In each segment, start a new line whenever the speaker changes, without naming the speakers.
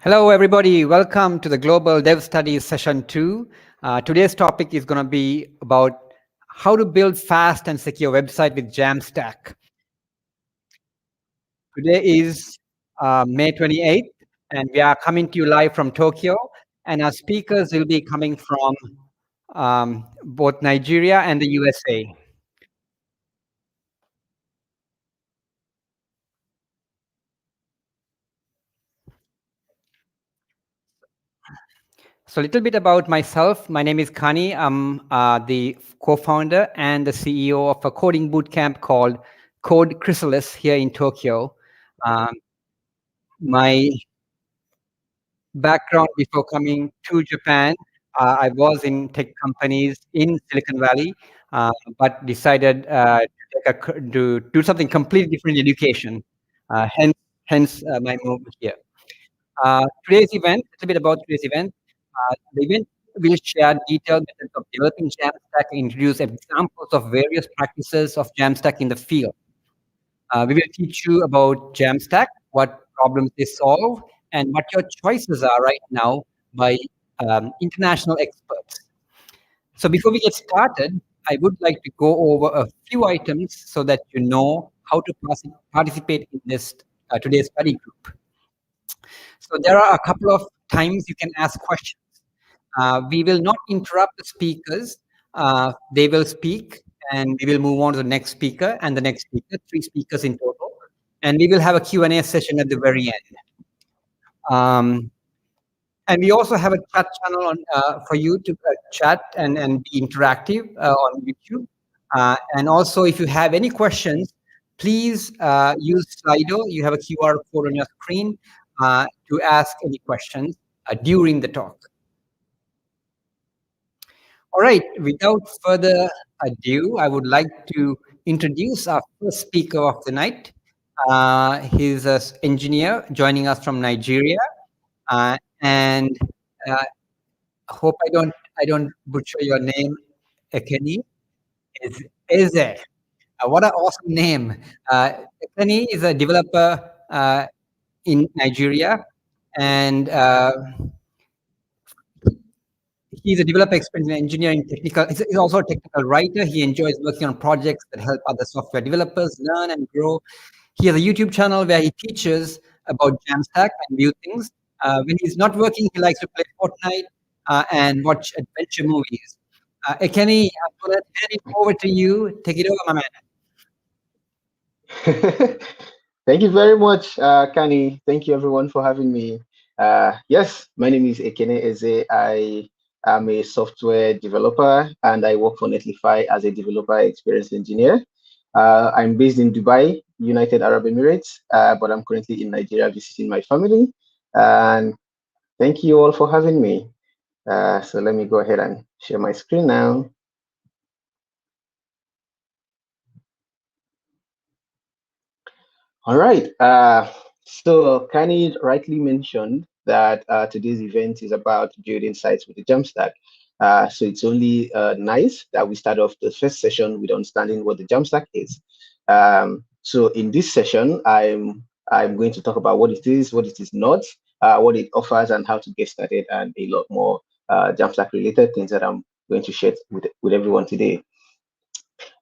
Hello, everybody. Welcome to the Global Dev Studies Session 2. Today's topic is going to be about how to build fast and secure website with Jamstack. Today is May 28th, and we are coming to you live from Tokyo. And our speakers will be coming from both Nigeria and the USA. So a little bit about myself. My name is Kani. I'm the co-founder and the CEO of a coding bootcamp called Code Chrysalis here in Tokyo. My background before coming to Japan, I was in tech companies in Silicon Valley, but decided to do something completely different in education. Hence my move here. Today's event, a little bit about today's event. The event will share detailed methods of developing Jamstack and introduce examples of various practices of Jamstack in the field. We will teach you about Jamstack, what problems they solve, and what your choices are right now by international experts. So before we get started, I would like to go over a few items so that you know how to participate in this today's study group. So there are a couple of times you can ask questions. We will not interrupt the speakers. They will speak, and we will move on to the next speaker and the next speaker, 3 speakers in total. And we will have a Q&A session at the very end. And we also have a chat channel for you to chat and be interactive on YouTube. And also, if you have any questions, please use Slido. You have a QR code on your screen to ask any questions during the talk. All right, without further ado, I would like to introduce our first speaker of the night. He's an engineer joining us from Nigeria, and hope I don't butcher your name, Ekene. Is Eze. What an awesome name! Ekene is a developer in Nigeria, and he's a developer expert in engineering technical. He's also a technical writer. He enjoys working on projects that help other software developers learn and grow. He has a YouTube channel where he teaches about Jamstack and view things. When he's not working, he likes to play Fortnite and watch adventure movies. Ekene, I'm going to hand it over to you. Take it over, my
man. Thank you very much, Kani. Thank you, everyone, for having me. Yes, my name is Ekene Eze. I am a software developer, and I work for Netlify as a developer experience engineer. I'm based in Dubai, United Arab Emirates, but I'm currently in Nigeria visiting my family. And thank you all for having me. So let me go ahead and share my screen now. All right. So Kani rightly mentioned that today's event is about building sites with the Jamstack. So it's only nice that we start off the first session with understanding what the Jamstack is. So in this session, I'm going to talk about what it is not, what it offers, and how to get started, and a lot more Jamstack related things that I'm going to share with everyone today.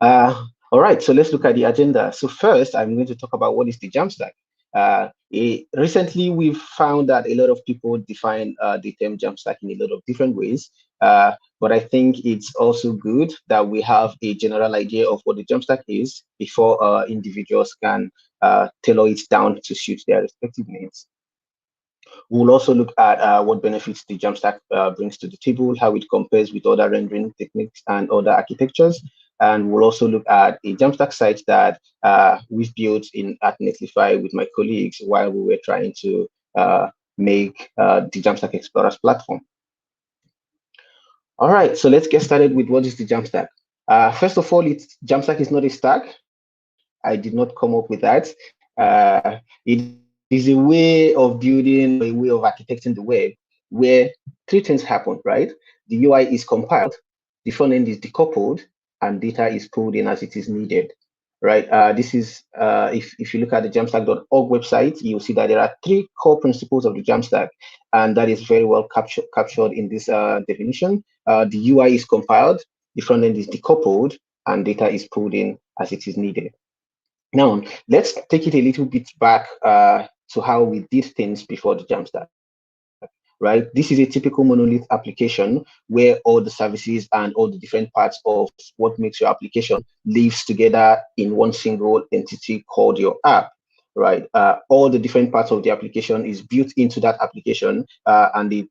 All right, so let's look at the agenda. So first, I'm going to talk about what is the Jamstack. Recently, we've found that a lot of people define the term Jamstack in a lot of different ways, but I think it's also good that we have a general idea of what the Jamstack is before individuals can tailor it down to suit their respective needs. We'll also look at what benefits the Jamstack brings to the table, how it compares with other rendering techniques and other architectures. And we'll also look at a Jamstack site that we've built at Netlify with my colleagues while we were trying to make the Jamstack Explorers platform. All right, so let's get started with what is the Jamstack. First of all, Jamstack is not a stack. I did not come up with that. It is a way of building, a way of architecting the web where 3 things happen, right? The UI is compiled, the front end is decoupled, and data is pulled in as it is needed, right? This is if you look at the Jamstack.org website, you'll see that there are three core principles of the Jamstack, and that is very well captured in this definition. The UI is compiled, the front end is decoupled, and data is pulled in as it is needed. Now, let's take it a little bit back to how we did things before the Jamstack, right? This is a typical monolith application where all the services and all the different parts of what makes your application lives together in one single entity called your app, right? All the different parts of the application is built into that application, and they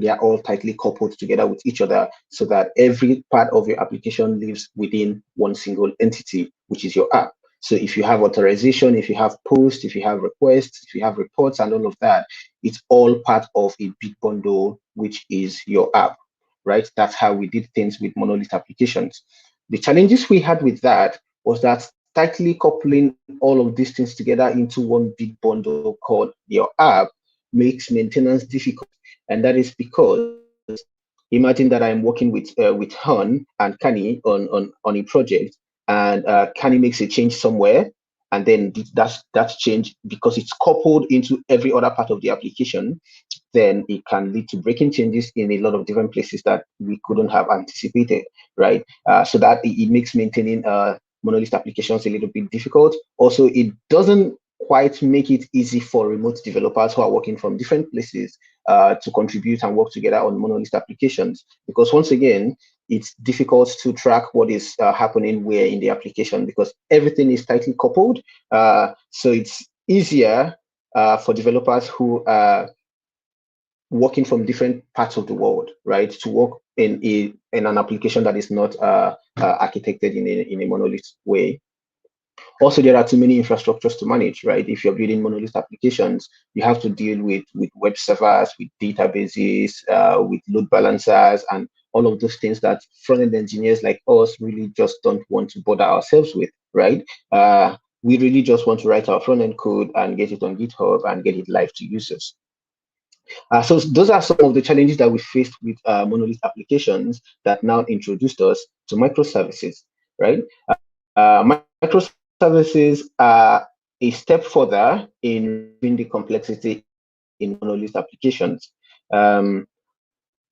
are all tightly coupled together with each other so that every part of your application lives within one single entity, which is your app. So if you have authorization, if you have posts, if you have requests, if you have reports and all of that, it's all part of a big bundle, which is your app, right? That's how we did things with monolith applications. The challenges we had with that was that tightly coupling all of these things together into one big bundle called your app makes maintenance difficult. And that is because imagine that I'm working with Han and Kani on a project, and Kani makes a change somewhere, and then that's change, because it's coupled into every other part of the application, then it can lead to breaking changes in a lot of different places that we couldn't have anticipated, right? So that it makes maintaining monolith applications a little bit difficult. Also, it doesn't quite make it easy for remote developers who are working from different places to contribute and work together on monolith applications, because once again, it's difficult to track what is happening where in the application, because everything is tightly coupled. So it's easier for developers who are working from different parts of the world, right, to work in an application that is not architected in a monolith way. Also, there are too many infrastructures to manage, right? If you're building monolith applications, you have to deal with web servers, with databases, with load balancers, and all of those things that front-end engineers like us really just don't want to bother ourselves with, right? We really just want to write our front-end code and get it on GitHub and get it live to users. So those are some of the challenges that we faced with monolith applications that now introduced us to microservices, right? Microservices are a step further in removing the complexity in monolith applications.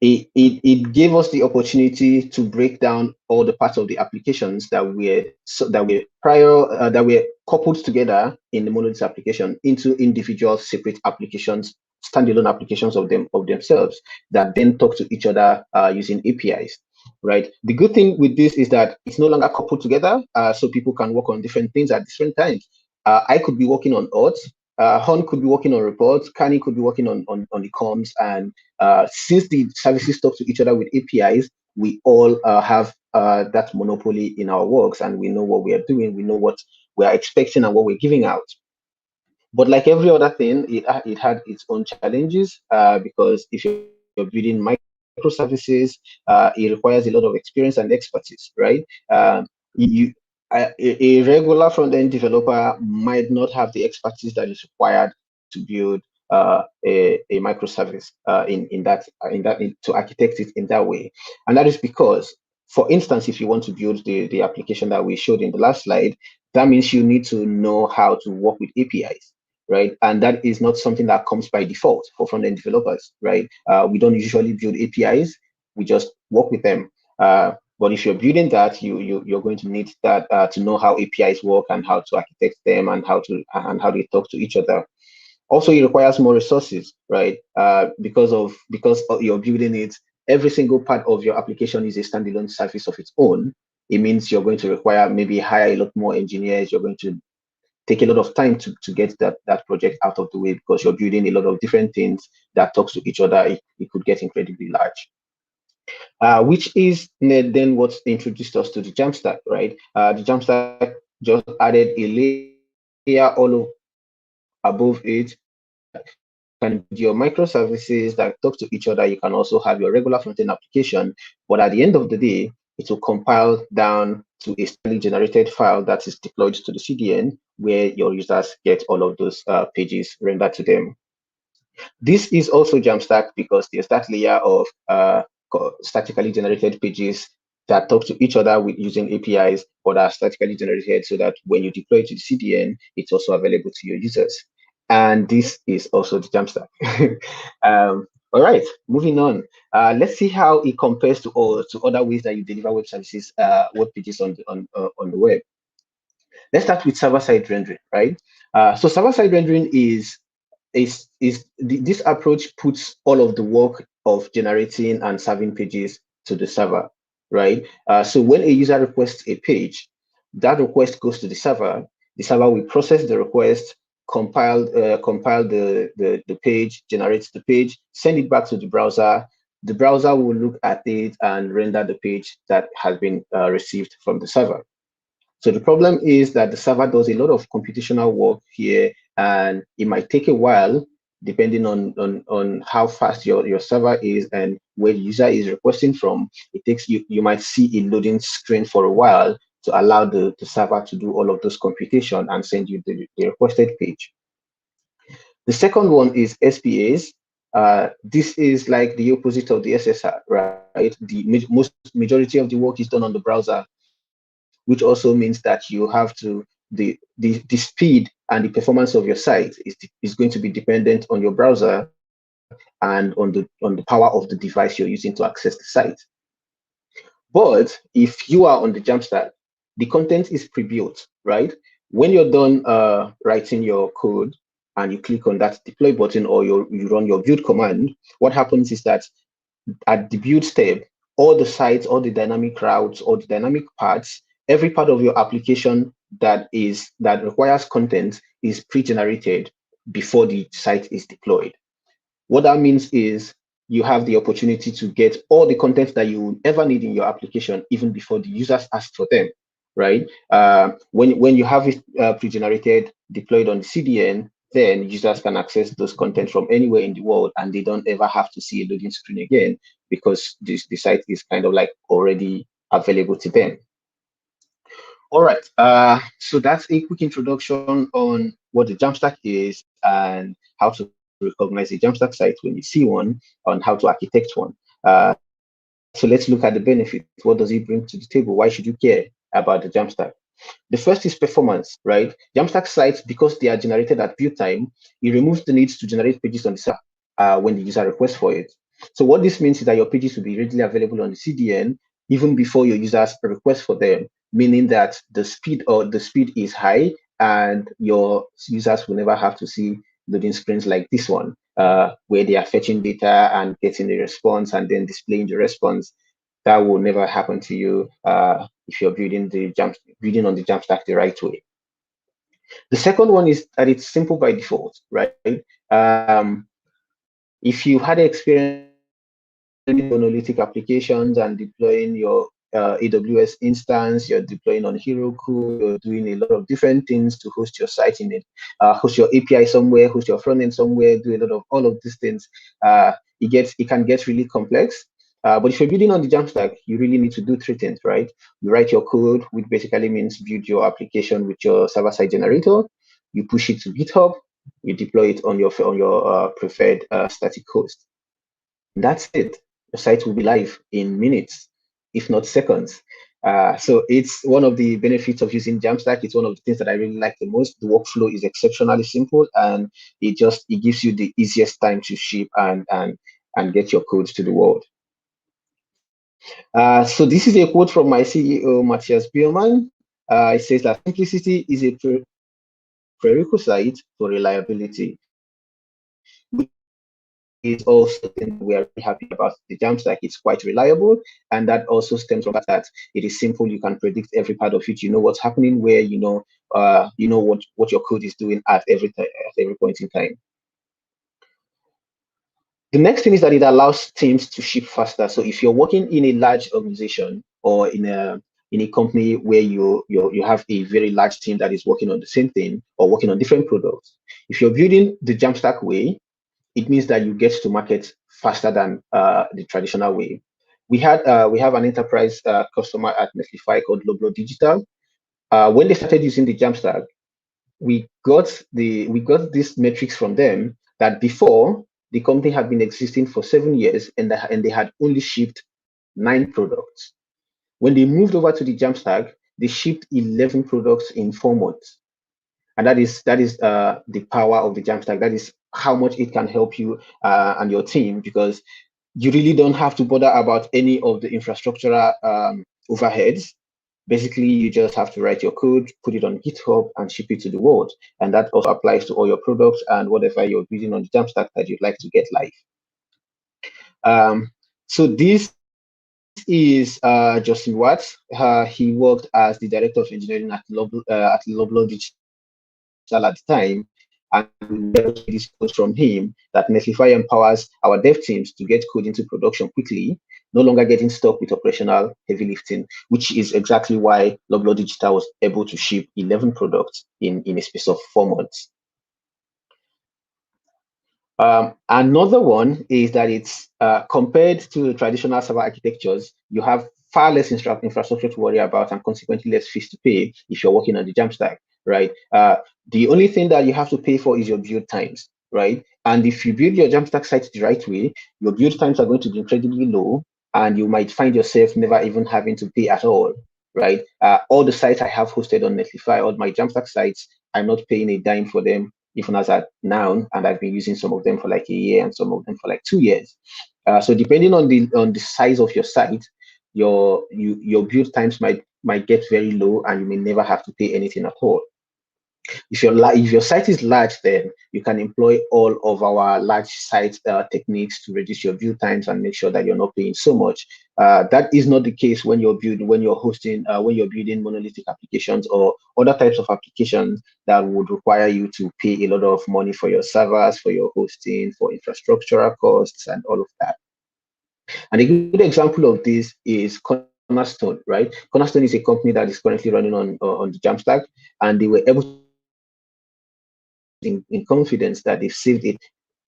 It gave us the opportunity to break down all the parts of the applications that were coupled together in the monolith application into individual separate applications, standalone applications of themselves, that then talk to each other using APIs. Right. The good thing with this is that it's no longer coupled together, so people can work on different things at different times. I could be working on auth, Hon could be working on reports, Kani could be working on the comms, and since the services talk to each other with APIs, we all have that monopoly in our works, and we know what we are doing, we know what we are expecting and what we're giving out. But like every other thing, it had its own challenges because if you're building microservices, it requires a lot of experience and expertise, right? A regular front-end developer might not have the expertise that is required to build a microservice to architect it in that way. And that is because, for instance, if you want to build the application that we showed in the last slide, that means you need to know how to work with APIs, right? And that is not something that comes by default for front-end developers, right? We don't usually build APIs, we just work with them. But if you're building that, you're going to need that to know how APIs work and how to architect them and how they talk to each other. Also, it requires more resources, right? Because you're building it, every single part of your application is a standalone service of its own. It means you're going to require maybe hire a lot more engineers. You're going to take a lot of time to get that project out of the way, because you're building a lot of different things that talks to each other. It could get incredibly large. Which is then what introduced us to the Jamstack, right? The Jamstack just added a layer all above it. Can be your microservices that talk to each other. You can also have your regular front-end application, but at the end of the day, it will compile down to a statically generated file that is deployed to the CDN, where your users get all of those pages rendered to them. This is also Jamstack because there's that layer of statically generated pages that talk to each other with using APIs, but are statically generated so that when you deploy it to the CDN, it's also available to your users. And this is also the Jamstack. All right, moving on. Let's see how it compares to other ways that you deliver web services, web pages on the web. Let's start with server-side rendering, right? So server-side rendering this approach puts all of the work of generating and serving pages to the server, right? So when a user requests a page, that request goes to the server. The server will process the request, compile the page, generates the page, send it back to the browser. The browser will look at it and render the page that has been received from the server. So the problem is that the server does a lot of computational work here, and it might take a while depending on how fast your server is and where the user is requesting from. It takes you might see a loading screen for a while to allow the server to do all of those computation and send you the requested page. The second one is SPAs. This is like the opposite of the SSR, right? The most majority of the work is done on the browser, which also means that you have to the speed and the performance of your site is going to be dependent on your browser and on the power of the device you're using to access the site. But if you are on the Jamstack, the content is pre-built, right? When you're done writing your code and you click on that deploy button or you run your build command, what happens is that at the build step, all the sites, all the dynamic routes, all the dynamic parts, every part of your application that requires content is pre-generated before the site is deployed. What that means is you have the opportunity to get all the content that you would ever need in your application even before the users ask for them, right? When you have it pre-generated, deployed on the CDN, then users can access those content from anywhere in the world, and they don't ever have to see a loading screen again because the site is kind of like already available to them. All right, so that's a quick introduction on what the Jamstack is and how to recognize a Jamstack site when you see one, on how to architect one. So let's look at the benefits. What does it bring to the table? Why should you care about the Jamstack? The first is performance, right? Jamstack sites, because they are generated at build time, it removes the need to generate pages on the server when the user requests for it. So what this means is that your pages will be readily available on the CDN even before your users request for them, meaning that the speed is high and your users will never have to see loading screens like this one, where they are fetching data and getting the response and then displaying the response. That will never happen to you if you're building on the Jamstack the right way. The second one is that it's simple by default, right? If you had experience monolithic applications and deploying your AWS instance, you're deploying on Heroku, you're doing a lot of different things to host your site in it, host your API somewhere, host your front end somewhere, do a lot of all of these things. It can get really complex. But if you're building on the Jamstack, you really need to do three things, right? You write your code, which basically means build your application with your server-side generator. You push it to GitHub. You deploy it on your preferred static host. That's it. Your site will be live in minutes, if not seconds. So it's one of the benefits of using Jamstack. It's one of the things that I really like the most. The workflow is exceptionally simple, and it gives you the easiest time to ship and get your code to the world. So this is a quote from my CEO, Matthias Bielman. It says that simplicity is a prerequisite for reliability, which is also something we are really happy about the Jamstack. It's quite reliable, and that also stems from that it is simple. You can predict every part of it. You know what's happening where. You know what your code is doing at every point in time. The next thing is that it allows teams to ship faster. So if you're working in a large organization or in a company where you have a very large team that is working on the same thing or working on different products, if you're building the Jamstack way, it means that you get to market faster than the traditional way. We have an enterprise customer at Netlify called Loblo Digital. When they started using the Jamstack, we got these metrics from them that before the company had been existing for 7 years and they had only shipped 9 products. When they moved over to the Jamstack, they shipped 11 products in 4 months. And that is the power of the Jamstack. That is how much it can help you and your team, because you really don't have to bother about any of the infrastructural overheads. Basically, you just have to write your code, put it on GitHub, and ship it to the world. And that also applies to all your products and whatever you're building on the Jamstack that you'd like to get live. So this is Justin Watts. He worked as the director of engineering at Loblaw Digital at the time, and this quote from him that Netlify empowers our dev teams to get code into production quickly, no longer getting stuck with operational heavy lifting, which is exactly why Loblaw Digital was able to ship 11 products in a space of 4 months. Another one is that it's compared to traditional server architectures, you have far less infrastructure to worry about and consequently less fees to pay if you're working on the Jamstack, right? The only thing that you have to pay for is your build times, right? And if you build your Jamstack site the right way, your build times are going to be incredibly low, and you might find yourself never even having to pay at all, right? All the sites I have hosted on Netlify, all my Jamstack sites, I'm not paying a dime for them, even as at now, and I've been using some of them for like a year and some of them for like 2 years. So depending on the size of your site, your build times might get very low, and you may never have to pay anything at all. If your site is large, then you can employ all of our large site techniques to reduce your build times and make sure that you're not paying so much. That is not the case when you're building monolithic applications or other types of applications that would require you to pay a lot of money for your servers, for your hosting, for infrastructural costs, and all of that. And a good example of this is Cornerstone, right? Cornerstone is a company that is currently running on the Jamstack, and they were able in confidence that they've saved it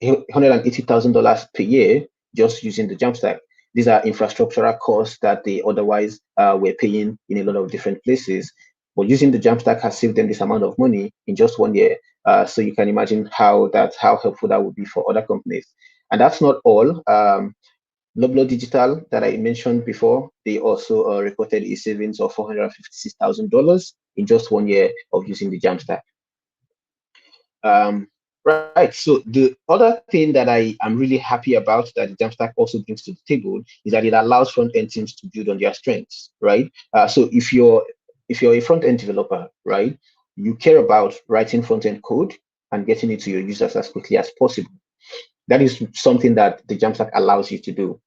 $180,000 per year just using the Jamstack. These are infrastructural costs that they otherwise were paying in a lot of different places. But using the Jamstack has saved them this amount of money in just 1 year. So you can imagine how helpful that would be for other companies. And that's not all. Loblaw Digital that I mentioned before, they also reported a savings of $456,000 in just 1 year of using the Jamstack. Right. So the other thing that I am really happy about that the Jamstack also brings to the table is that it allows front-end teams to build on their strengths, right? So if you're a front-end developer, right, you care about writing front-end code and getting it to your users as quickly as possible. That is something that the Jamstack allows you to do.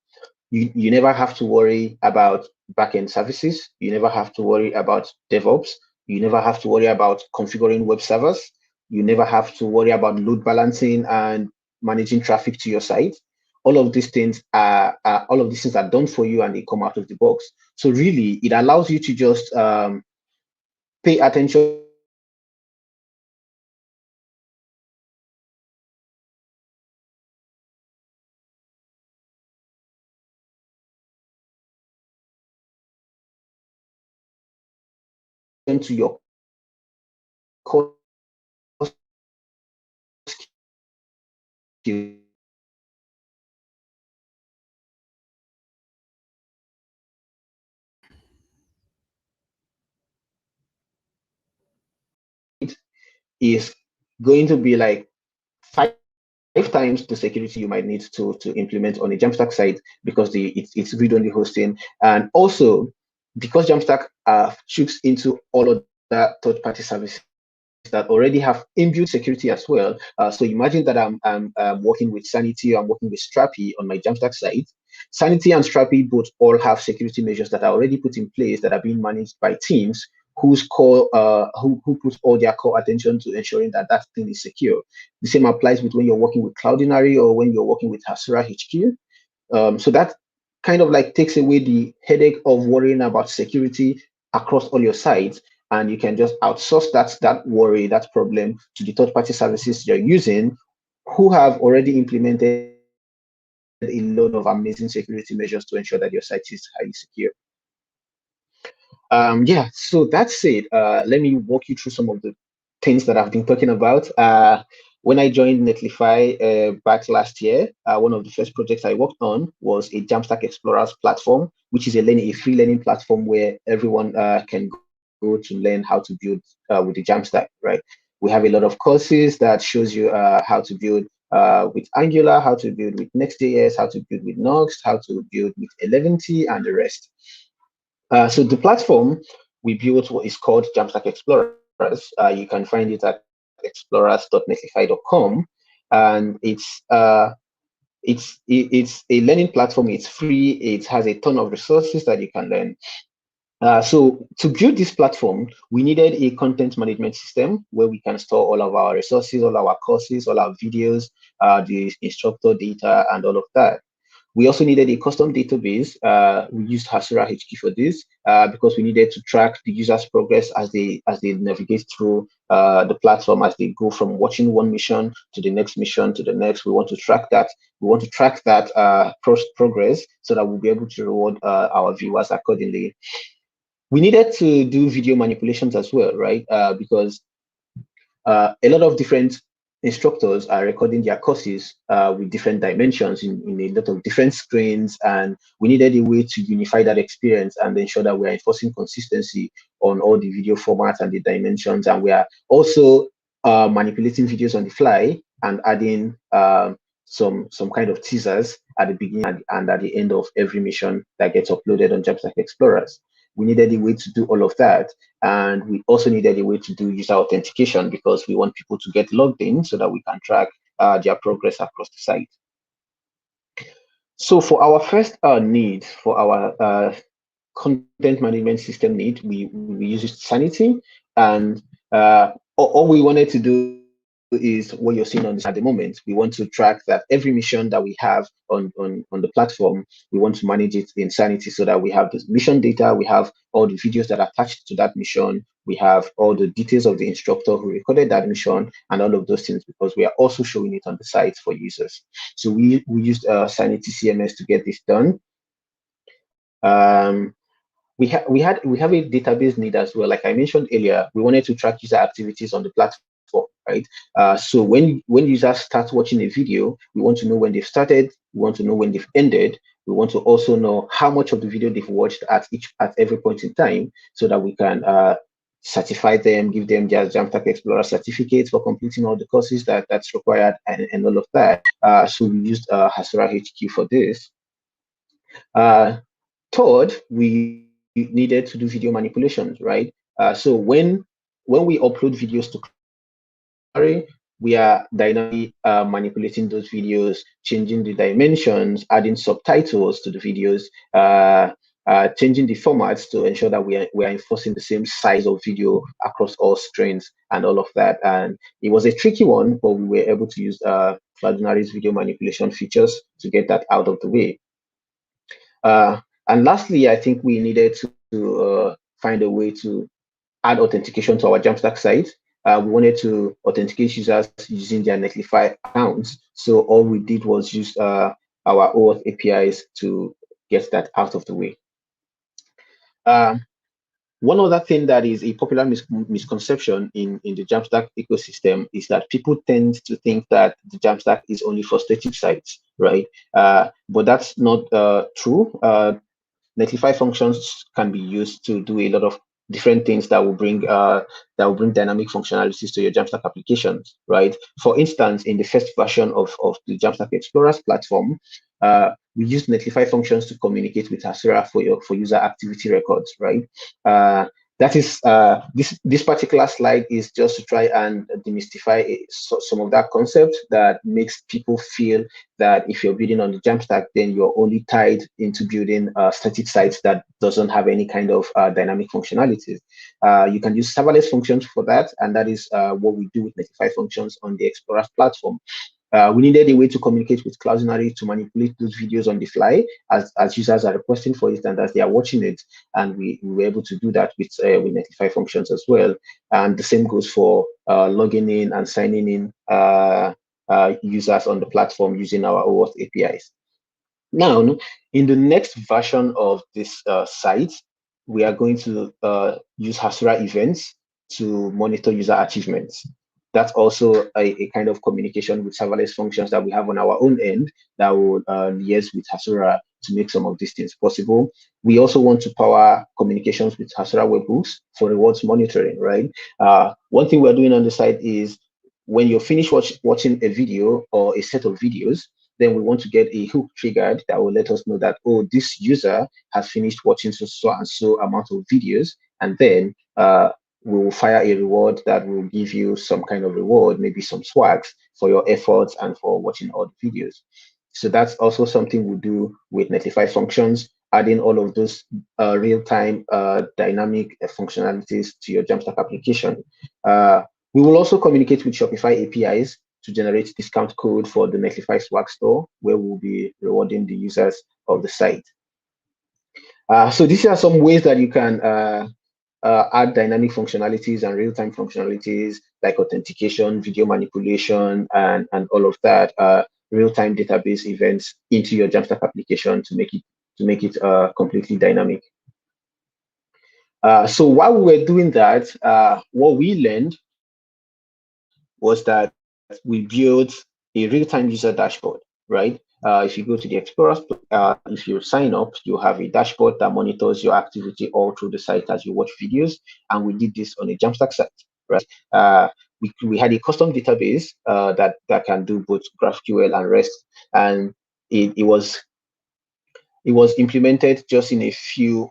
You never have to worry about backend services. You never have to worry about DevOps. You never have to worry about configuring web servers. You never have to worry about load balancing and managing traffic to your site. All of these things are done for you, and they come out of the box. So really, it allows you to just pay attention to your core skills. Is going to be like 5 times the security you might need to implement on a Jamstack site, because it's read-only hosting, and also because Jamstack shoots into all of that third-party services that already have inbuilt security as well. So imagine that I'm working with Sanity, I'm working with Strapi on my Jamstack site. Sanity and Strapi both all have security measures that are already put in place that are being managed by teams who put all their core attention to ensuring that that thing is secure. The same applies with when you're working with Cloudinary or when you're working with Hasura HQ. So that kind of like takes away the headache of worrying about security across all your sites, and you can just outsource that worry, that problem, to the third-party services you're using, who have already implemented a lot of amazing security measures to ensure that your site is highly secure. Yeah, so that's it. Let me walk you through some of the things that I've been talking about. When I joined Netlify back last year, one of the first projects I worked on was a Jamstack Explorers platform, which is a free learning platform where everyone can go to learn how to build with the Jamstack, right? We have a lot of courses that shows you how to build with Angular, how to build with Next.js, how to build with Nuxt, how to build with Eleventy, and the rest. So the platform we built what is called Jamstack Explorers. You can find it at explorers.netlify.com, and it's a learning platform. It's free. It has a ton of resources that you can learn. So to build this platform, we needed a content management system where we can store all of our resources, all our courses, all our videos, the instructor data, and all of that. We also needed a custom database. We used Hasura HQ for this because we needed to track the users' progress as they navigate through the platform, as they go from watching one mission to the next mission to the next. We want to track that. We want to track that progress so that we'll be able to reward our viewers accordingly. We needed to do video manipulations as well, right? Because a lot of different instructors are recording their courses with different dimensions in a lot of different screens, and we needed a way to unify that experience and ensure that we're enforcing consistency on all the video formats and the dimensions, and we are also manipulating videos on the fly and adding some kind of teasers at the beginning and at the end of every mission that gets uploaded on Jamstack Explorers. We needed a way to do all of that. And we also needed a way to do user authentication because we want people to get logged in so that we can track their progress across the site. So for our first need, for our content management system need, we used Sanity. And all we wanted to do is what you're seeing on this at the moment. We want to track that every mission that we have on the platform, we want to manage it in Sanity so that we have the mission data, we have all the videos that are attached to that mission, we have all the details of the instructor who recorded that mission, and all of those things, because we are also showing it on the site for users. So we used Sanity CMS to get this done. We have a database need as well. Like I mentioned earlier, we wanted to track user activities on the platform, right? So when users start watching a video, we want to know when they've started, we want to know when they've ended, we want to also know how much of the video they've watched at every point in time, so that we can certify them, give them their Jamstack Explorer certificates for completing all the courses that's required, and all of that. So we used Hasura HQ for this. Third, we needed to do video manipulations, right? So when we upload videos to Clary, we are dynamically manipulating those videos, changing the dimensions, adding subtitles to the videos, changing the formats to ensure that we are enforcing the same size of video across all screens and all of that. And it was a tricky one, but we were able to use Cloudinary's video manipulation features to get that out of the way. And lastly, I think we needed to find a way to add authentication to our Jamstack site. We wanted to authenticate users using their Netlify accounts. So all we did was use our OAuth APIs to get that out of the way. One other thing that is a popular misconception in the Jamstack ecosystem is that people tend to think that the Jamstack is only for static sites, right? But that's not true. Netlify functions can be used to do a lot of different things that will bring dynamic functionalities to your Jamstack applications, right? For instance, in the first version of the Jamstack Explorers platform, we used Netlify functions to communicate with Hasura for user activity records, right? That is this particular slide is just to try and demystify some of that concept that makes people feel that if you're building on the Jamstack, then you're only tied into building static sites that doesn't have any kind of dynamic functionalities. You can use serverless functions for that, and that is what we do with Netlify functions on the Explorers platform. We needed a way to communicate with Cloudinary to manipulate those videos on the fly as users are requesting for it and as they are watching it. And we were able to do that with Netlify functions as well. And the same goes for logging in and signing in users on the platform using our OAuth APIs. Now, in the next version of this site, we are going to use Hasura events to monitor user achievements. that's also a kind of communication with serverless functions that we have on our own end that will liaise with Hasura to make some of these things possible. We also want to power communications with Hasura webhooks for rewards monitoring, right? One thing we're doing on the site is when you're finished watching a video or a set of videos, then we want to get a hook triggered that will let us know that, oh, this user has finished watching so and so amount of videos, and then we will fire a reward that will give you some kind of reward, maybe some swags for your efforts and for watching all the videos. So that's also something we do with Netlify functions, adding all of those real-time dynamic functionalities to your Jamstack application. We will also communicate with Shopify APIs to generate discount code for the Netlify Swag store, where we'll be rewarding the users of the site. So these are some ways that you can add dynamic functionalities and real-time functionalities like authentication, video manipulation, and all of that, real-time database events into your Jamstack application to make it completely dynamic. So while we were doing that, what we learned was that we built a real-time user dashboard, right? If you go to the Explorer, if you sign up, you have a dashboard that monitors your activity all through the site as you watch videos. And we did this on a Jamstack site, right? We had a custom database that can do both GraphQL and REST, and it was implemented just in a few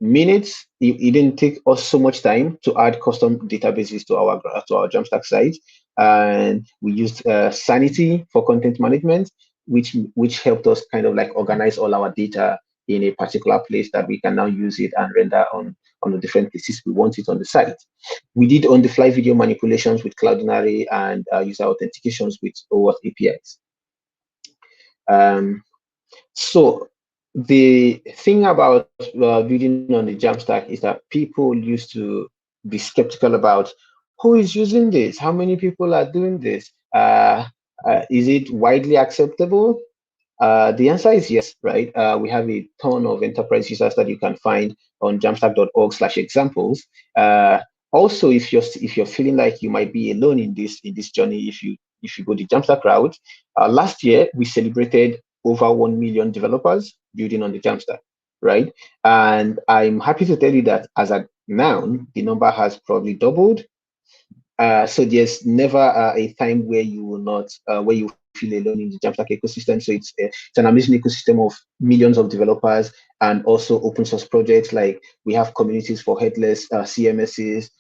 minutes. It didn't take us so much time to add custom databases to our Jamstack site, and we used Sanity for content management, which helped us kind of like organize all our data in a particular place that we can now use it and render on the different places we want it on the site. We did on-the-fly video manipulations with Cloudinary and user authentications with OAuth APIs. So the thing about building on the Jamstack is that people used to be skeptical about who is using this, how many people are doing this, is it widely acceptable? The answer is yes, right? We have a ton of enterprise users that you can find on jamstack.org/examples. Also, if you're feeling like you might be alone in this journey, if you go the Jamstack route, last year we celebrated over 1 million developers building on the Jamstack, right? And I'm happy to tell you that as of now, the number has probably doubled. So there's never a time where you will not, where you feel alone in the Jamstack ecosystem. So it's an amazing ecosystem of millions of developers and also open source projects. Like we have communities for headless CMSs,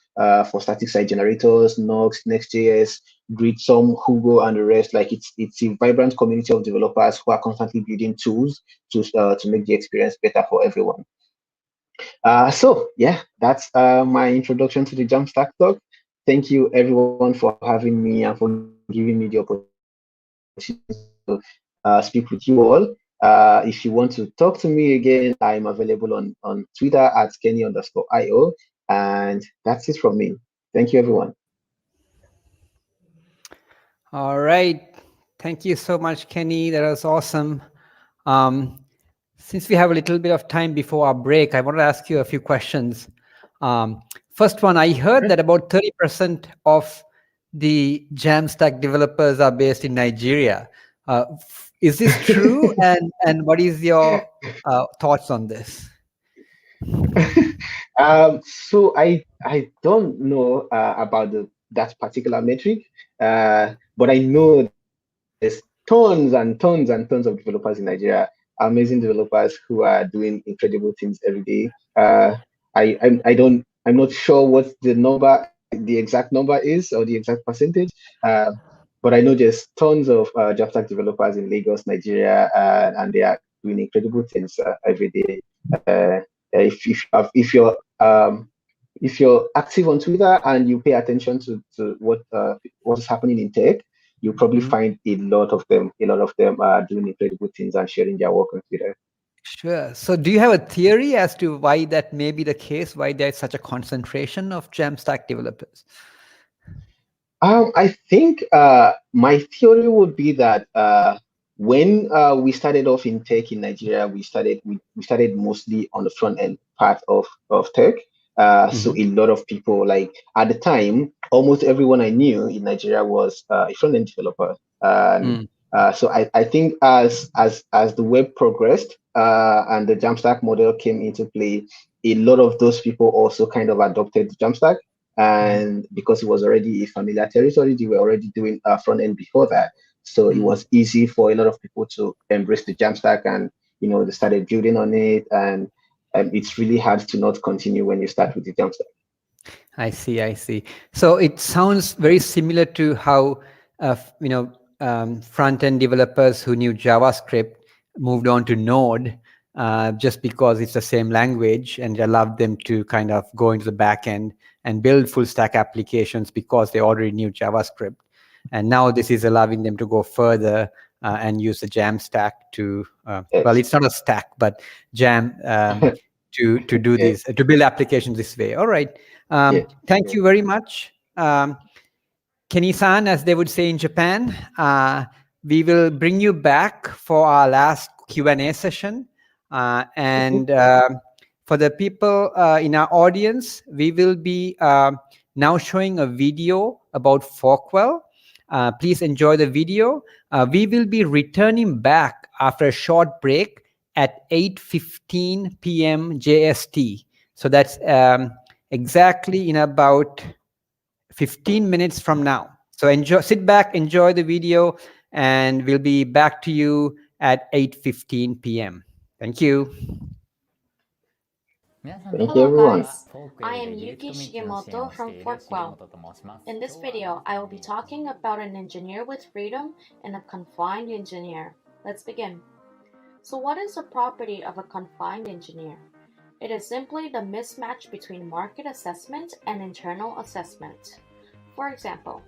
for static site generators, Nox, Next.js, Gridsom, Hugo, and the rest. Like it's a vibrant community of developers who are constantly building tools to make the experience better for everyone. So yeah, that's my introduction to the Jamstack talk. Thank you everyone for having me and for giving me the opportunity to speak with you all. If you want to talk to me again, I'm available on Twitter at Kenny_IO. And that's it from me. Thank you, everyone.
All right. Thank you so much, Kenny. That was awesome. Since we have a little bit of time before our break, I want to ask you a few questions. First one, I heard that about 30% of the Jamstack developers are based in Nigeria. Is this true? and what is your thoughts on this?
So I don't know about that particular metric, but I know there's tons and tons and tons of developers in Nigeria, amazing developers who are doing incredible things every day. I'm not sure what the exact number is or the exact percentage, but I know there's tons of Jamstack developers in Lagos, Nigeria, and they are doing incredible things every day. If you're active on Twitter and you pay attention to what is happening in tech, you'll probably find a lot of them are doing incredible things and sharing their work on Twitter.
Sure. So do you have a theory as to why that may be the case, why there's such a concentration of Jamstack developers?
I think my theory would be that when we started off in tech in Nigeria, we started mostly on the front end part of tech. So
Mhm.
a lot of people, like at the time, almost everyone I knew in Nigeria was a front-end developer. And
Mm.
I think as the web progressed and the Jamstack model came into play, a lot of those people also kind of adopted Jamstack.
Mhm.
And because it was already a familiar territory, they were already doing front end before that. So it
Mm.
was easy for a lot of people to embrace the Jamstack, and they started building on it. And it's really hard to not continue when you start with the Jamstack.
I see. I see. So it sounds very similar to how front end developers who knew JavaScript moved on to Node just because it's the same language, and it allowed them to kind of go into the back end and build full stack applications because they already knew JavaScript. And now this is allowing them to go further and use the Jamstack to well,
Yes.
it's not a stack, but Jam to do
Yeah.
this to build applications this way. All right.
Yeah.
Thank
Yeah.
you very much. Kenny-san, as they would say in Japan, we will bring you back for our last Q&A session.
Mhm.
And for the people in our audience, we will be now showing a video about Forkwell. Please enjoy the video. We will be returning back after a short break at 8:15 p.m. JST. So that's exactly in about 15 minutes from now. So enjoy, sit back, enjoy the video, and we'll be back to you at 8:15 p.m. Thank you.
Thank you,
Hello
everyone.
guys, I am Yuki Shigemoto from Forkwell. In this video, I will be talking about an engineer with freedom and a confined engineer. Let's begin. So what is the property of a confined engineer? It is simply the mismatch between market assessment and internal assessment. For example,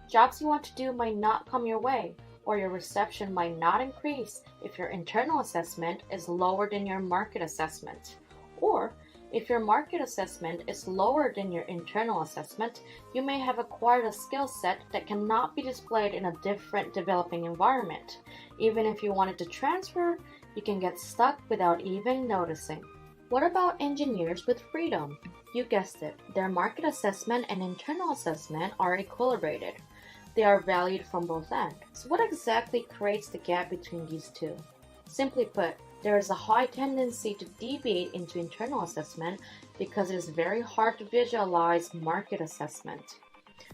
jobs you want to do might not come your way, or your reception might not increase if your internal assessment is lower than your market assessment. Or, if your market assessment is lower than your internal assessment, you may have acquired a skill set that cannot be displayed in a different developing environment. Even if you wanted to transfer, you can get stuck without even noticing. What about engineers with freedom? You guessed it, their market assessment and internal assessment are equilibrated. They are valued from both ends. So what exactly creates the gap between these two? Simply put, there is a high tendency to deviate into internal assessment because it is very hard to visualize market assessment.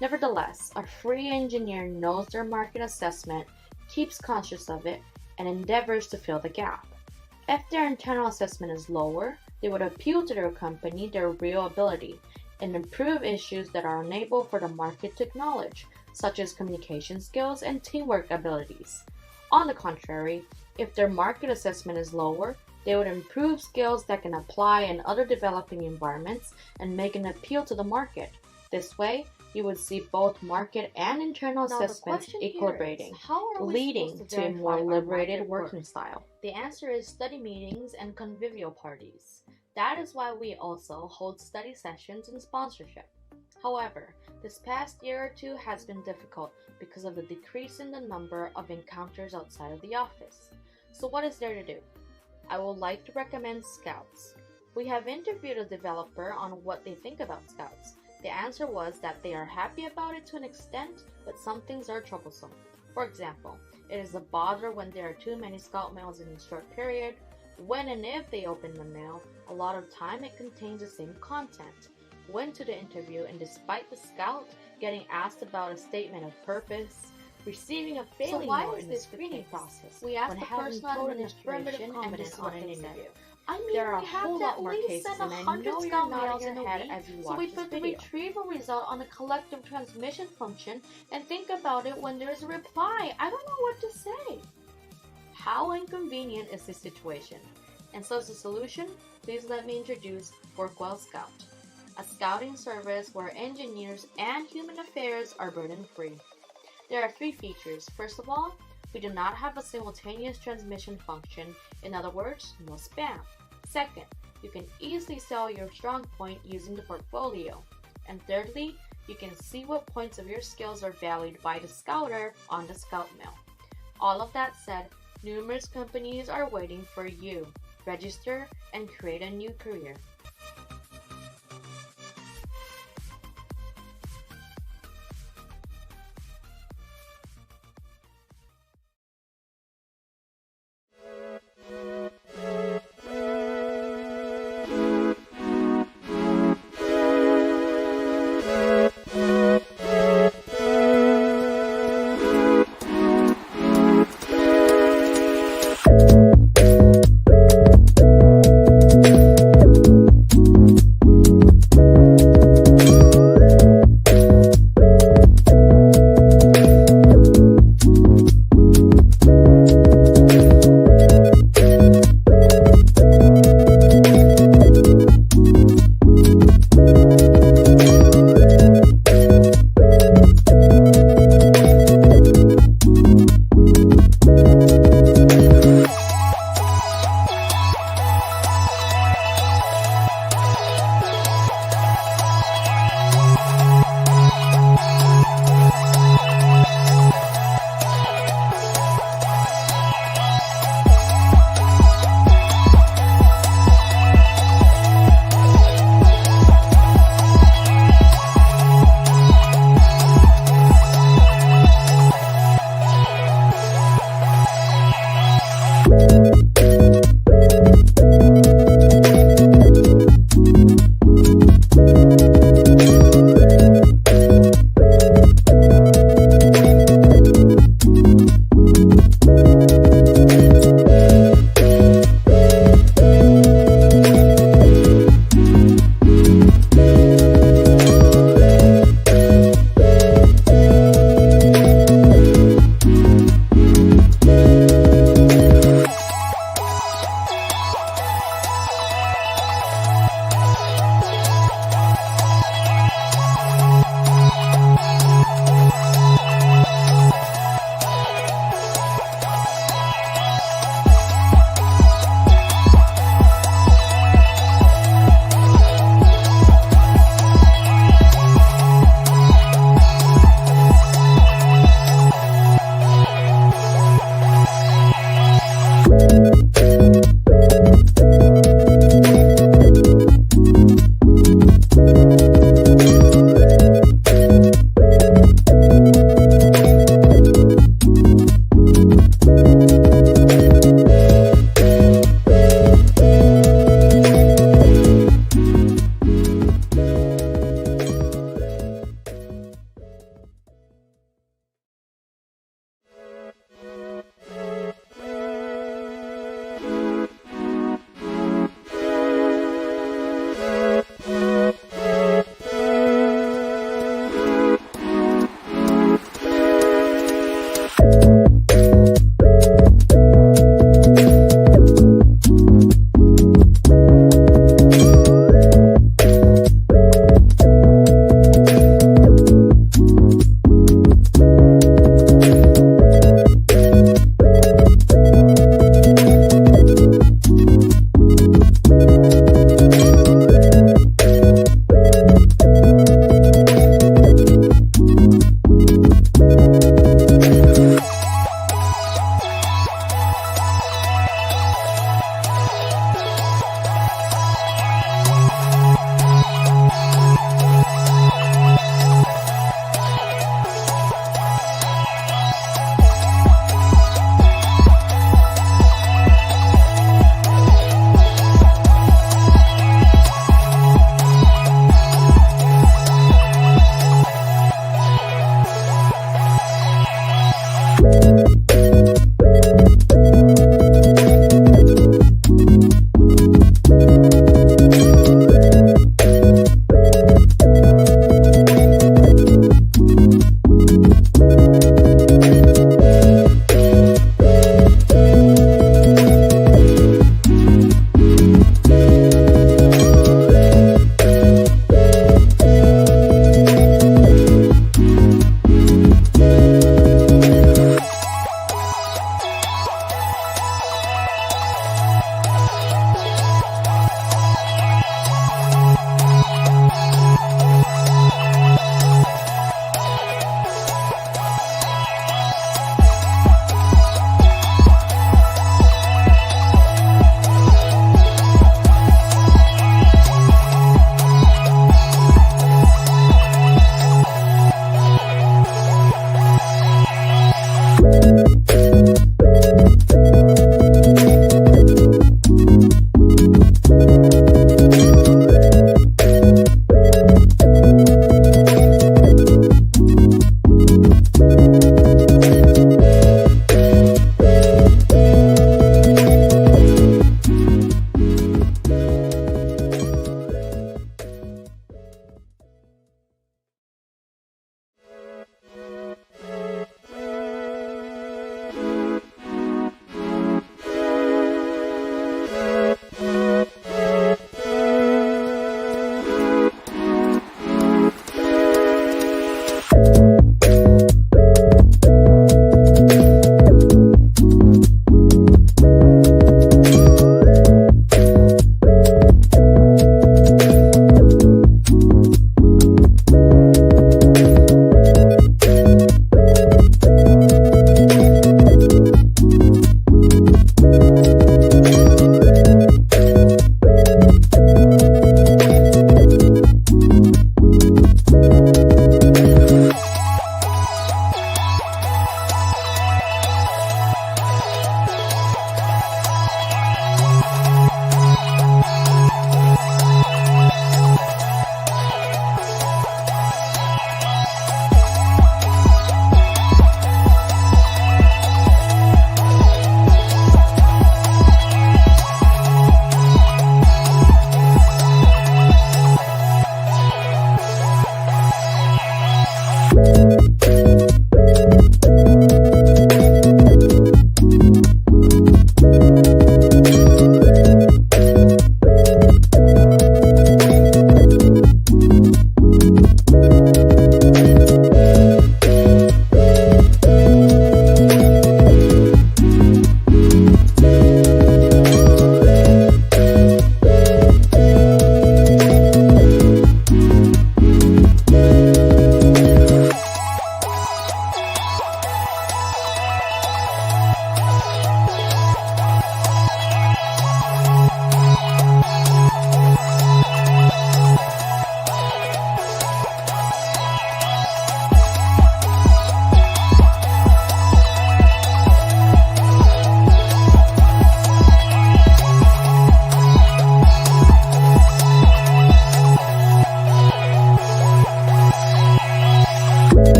Nevertheless, a free engineer knows their market assessment, keeps conscious of it, and endeavors to fill the gap. If their internal assessment is lower, they would appeal to their company their real ability and improve issues that are unable for the market to acknowledge, such as communication skills and teamwork abilities. On the contrary, if their market assessment is lower, they would improve skills that can apply in other developing environments and make an appeal to the market. This way, you would see both market and internal assessments equilibrating, leading to a more liberated working style. The answer is study meetings and convivial parties. That is why we also hold study sessions and sponsorship. However, this past year or two has been difficult because of the decrease in the number of encounters outside of the office. So what is there to do? I would like to recommend Scouts. We have interviewed a developer on what they think about Scouts. The answer was that they are happy about it to an extent, but some things are troublesome. For example, it is a bother when there are too many Scout mails in a short period. When and if they open the mail, a lot of time it contains the same content. Went to the interview, and despite the Scout getting asked about a statement of purpose, receiving a failing note in the screening process, we asked the person on administration and this on an interview. There are a whole lot more cases, and I know you're nodding your head as you watch this video. So we put the retrieval result on a collective transmission function and think about it when there's a reply. I don't know what to say. How inconvenient is this situation? And so as a solution, please let me introduce Forkwell Scout, a scouting service where engineers and human affairs are burden-free. There are 3 features. First of all, we do not have a simultaneous transmission function, in other words, no spam. Second, you can easily sell your strong point using the portfolio. And thirdly, you can see what points of your skills are valued by the scouter on the scout mail. All of that said, numerous companies are waiting for you. Register and create a new career.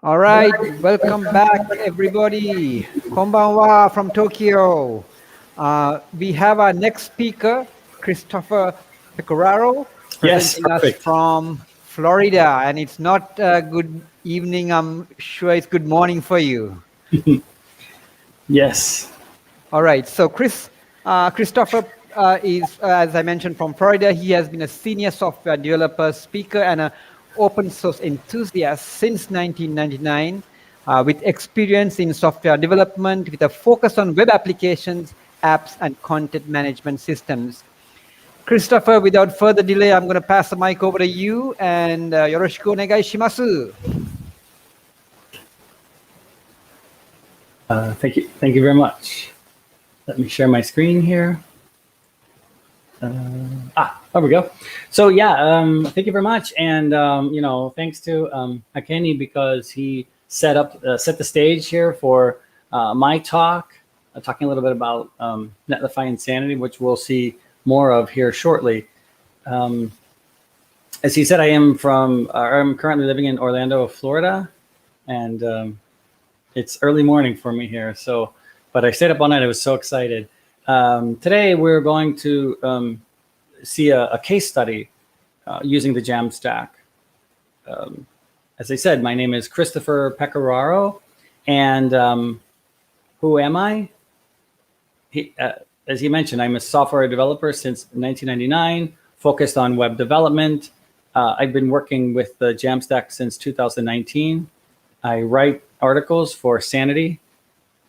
All right, welcome back, everybody. Konbanwa from Tokyo. We have our next speaker, Christopher Pecoraro,
Yes,
presenting us
perfect.
from Florida. And it's not good evening, I'm sure it's good morning for you.
Yes.
All right, so Christopher is, as I mentioned, from Florida. He has been a senior software developer, speaker, and an open source enthusiast since 1999, with experience in software development with a focus on web applications, apps, and content management systems. Christopher, without further delay, I'm going to pass the mic over to you, and yoroshiku onegai shimasu.
Thank you. Thank you very much. Let me share my screen here. There we go. So yeah, thank you very much. And, thanks to Akeni, because he set the stage here for my talk, talking a little bit about Netlify Insanity, which we'll see more of here shortly. As he said, I'm currently living in Orlando, Florida, and it's early morning for me here. But I stayed up all night. I was so excited. Today, we're going to see a case study using the Jamstack. As I said, my name is Christopher Pecoraro, and who am I? As he mentioned, I'm a software developer since 1999, focused on web development. I've been working with the Jamstack since 2019. I write articles for Sanity.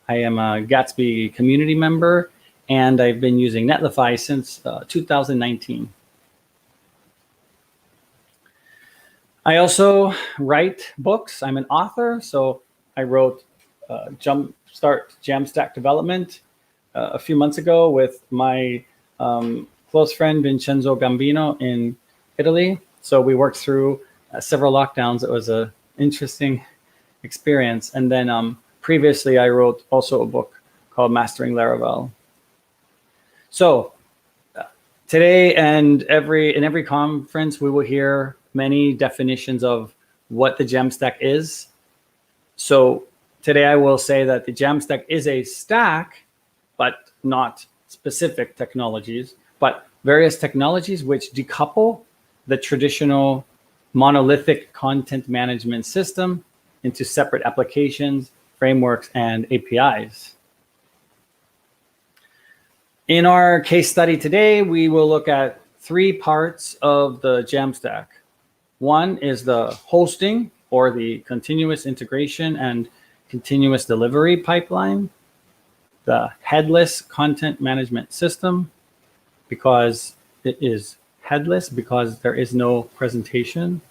I am a Gatsby community member, and I've been using Netlify since 2019. I also write books. I'm an author, so I wrote Jumpstart Jamstack Development a few months ago with my close friend Vincenzo Gambino in Italy. So we worked through several lockdowns. It was an interesting experience. And then previously I wrote also a book called Mastering Laravel. So today and in every conference, we will hear many definitions of what the Jamstack is. So today I will say that the Jamstack is a stack, but not specific technologies, but various technologies which decouple the traditional monolithic content management system into separate applications, frameworks, and APIs. In our case study today, we will look at 3 parts of the Jamstack. One is the hosting, or the continuous integration and continuous delivery pipeline, the headless content management system, because it is headless because there is no presentation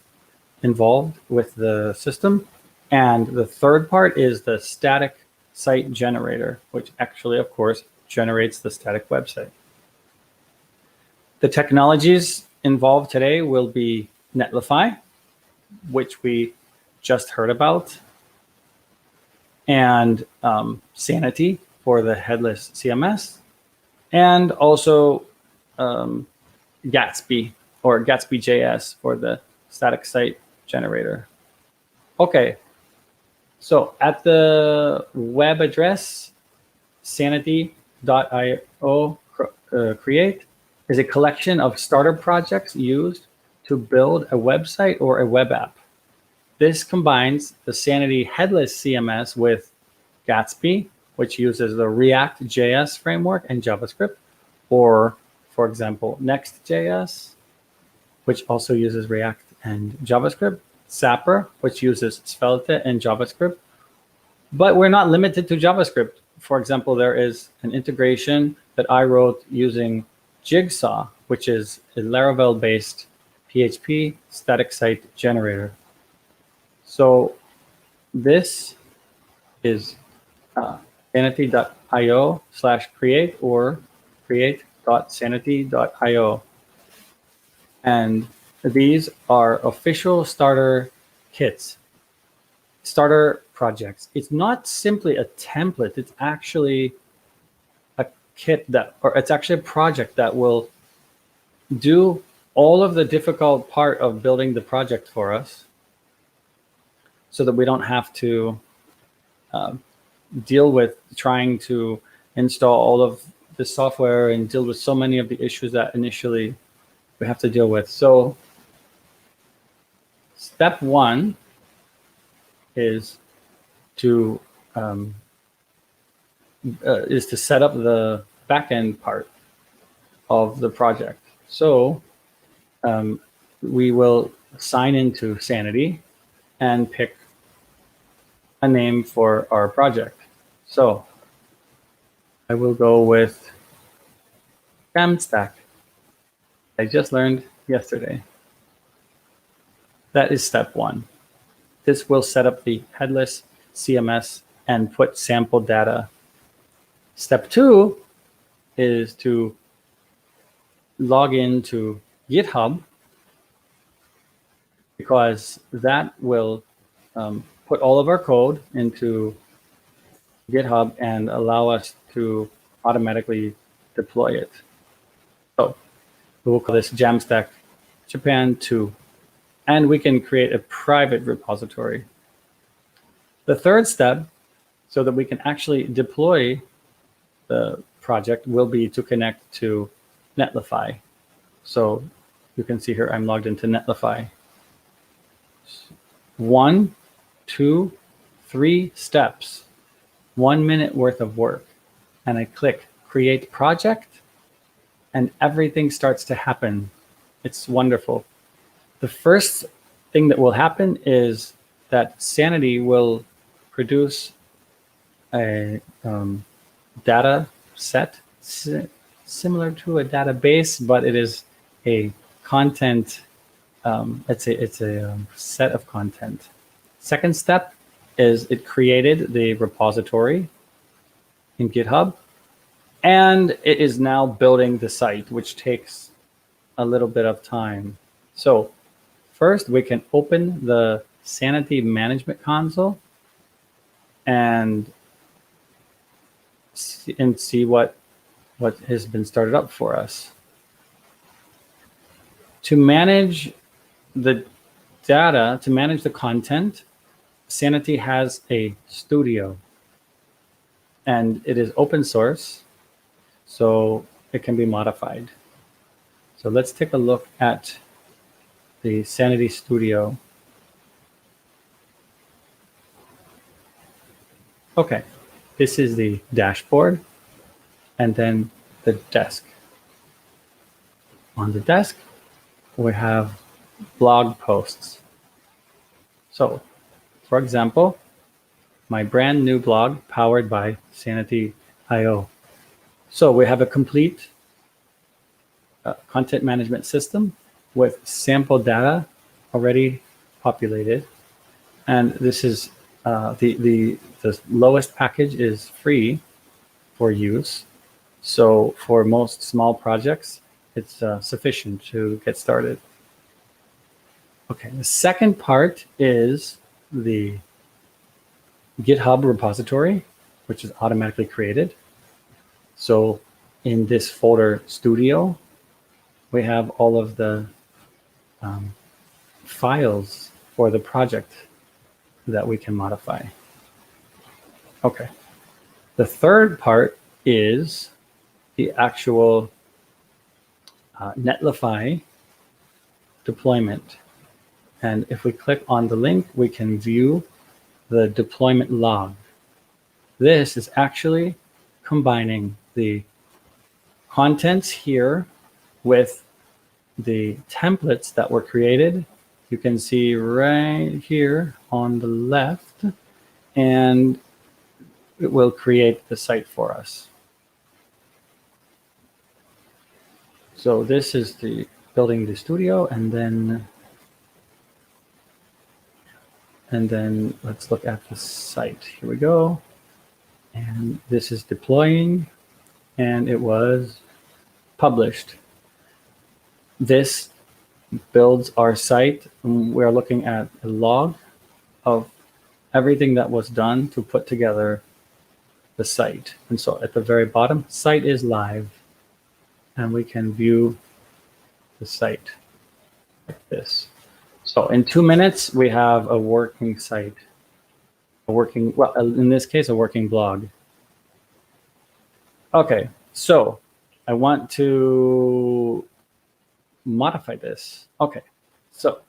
involved with the system. And the third part is the static site generator, which actually, of course, generates the static website. The technologies involved today will be Netlify, which we just heard about, and Sanity for the headless CMS, and also Gatsby or Gatsby.js for the static site generator. Okay, so at the web address, sanity.io create is a collection of starter projects used to build a website or a web app. This combines the Sanity headless CMS with Gatsby, which uses the React.js framework and JavaScript, or, for example, Next.js, which also uses React and JavaScript, Sapper, which uses Svelte and JavaScript. But we're not limited to JavaScript. For example, there is an integration that I wrote using Jigsaw, which is a Laravel-based PHP static site generator. So this is sanity.io/create or create.sanity.io. And these are official starter kits, starter projects. It's not simply a template. It's actually a kit it's actually a project that will do all of the difficult part of building the project for us, so that we don't have to deal with trying to install all of the software and deal with so many of the issues that initially we have to deal with. So step 1 is to set up the backend part of the project. So we will sign into Sanity and pick a name for our project. So I will go with Jamstack. I just learned yesterday. That is step 1. This will set up the headless CMS and put sample data. Step 2 is to log into GitHub, because that will put all of our code into GitHub and allow us to automatically deploy it. So we will call this Jamstack Japan 2, and we can create a private repository. The third step, so that we can actually deploy the project, will be to connect to Netlify. So you can see here I'm logged into Netlify. 1, 2, 3 steps 1 minute worth of work, and I click create project, and everything starts to happen. It's wonderful. The first thing that will happen is that Sanity will produce a data set similar to a database, but it is a content. It's a set of content. Second step is it created the repository in GitHub, and it is now building the site, which takes a little bit of time. So first, we can open the Sanity Management Console and see what has been started up for us. To manage the data, to manage the content, Sanity has a studio, and it is open source, so it can be modified. So let's take a look at the Sanity Studio. Okay, this is the dashboard, and then the desk. On the desk, we have blog posts. So, for example, my brand new blog powered by Sanity.io. So we have a complete content management system with sample data already populated. And this is the lowest package is free for use. So for most small projects, it's sufficient to get started. Okay, the second part is the GitHub repository, which is automatically created. So in this folder studio, we have all of the files for the project that we can modify. Okay. The third part is the actual Netlify deployment. And if we click on the link, we can view the deployment log. This is actually combining the contents here with the templates that were created. You can see right here on the left, and it will create the site for us. So this is the building the studio, and then let's look at the site. Here we go. And this is deploying, and it was published. This builds our site. We're looking at a log of everything that was done to put together the site. And so at the very bottom, site is live, and we can view the site like this. So in 2 minutes, we have a working site, well, in this case, a working blog. Okay, so I want to modify this. Okay, so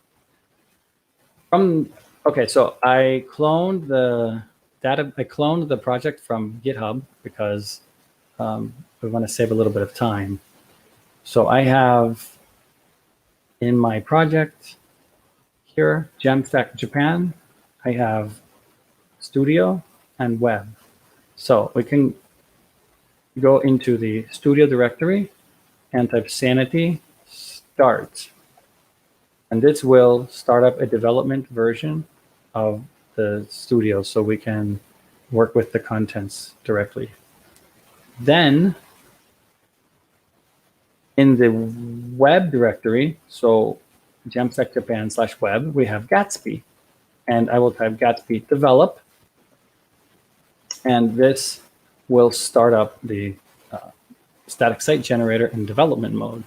so I cloned the data. I cloned the project from GitHub because we want to save a little bit of time. So I have in my project here, Jamstack Japan, I have Studio and Web. So we can go into the Studio directory and type Sanity start. And this will start up a development version of the Studio so we can work with the contents directly. Then in the web directory, so Jamstack Japan /web, we have Gatsby. And I will type Gatsby develop. And this will start up the static site generator in development mode.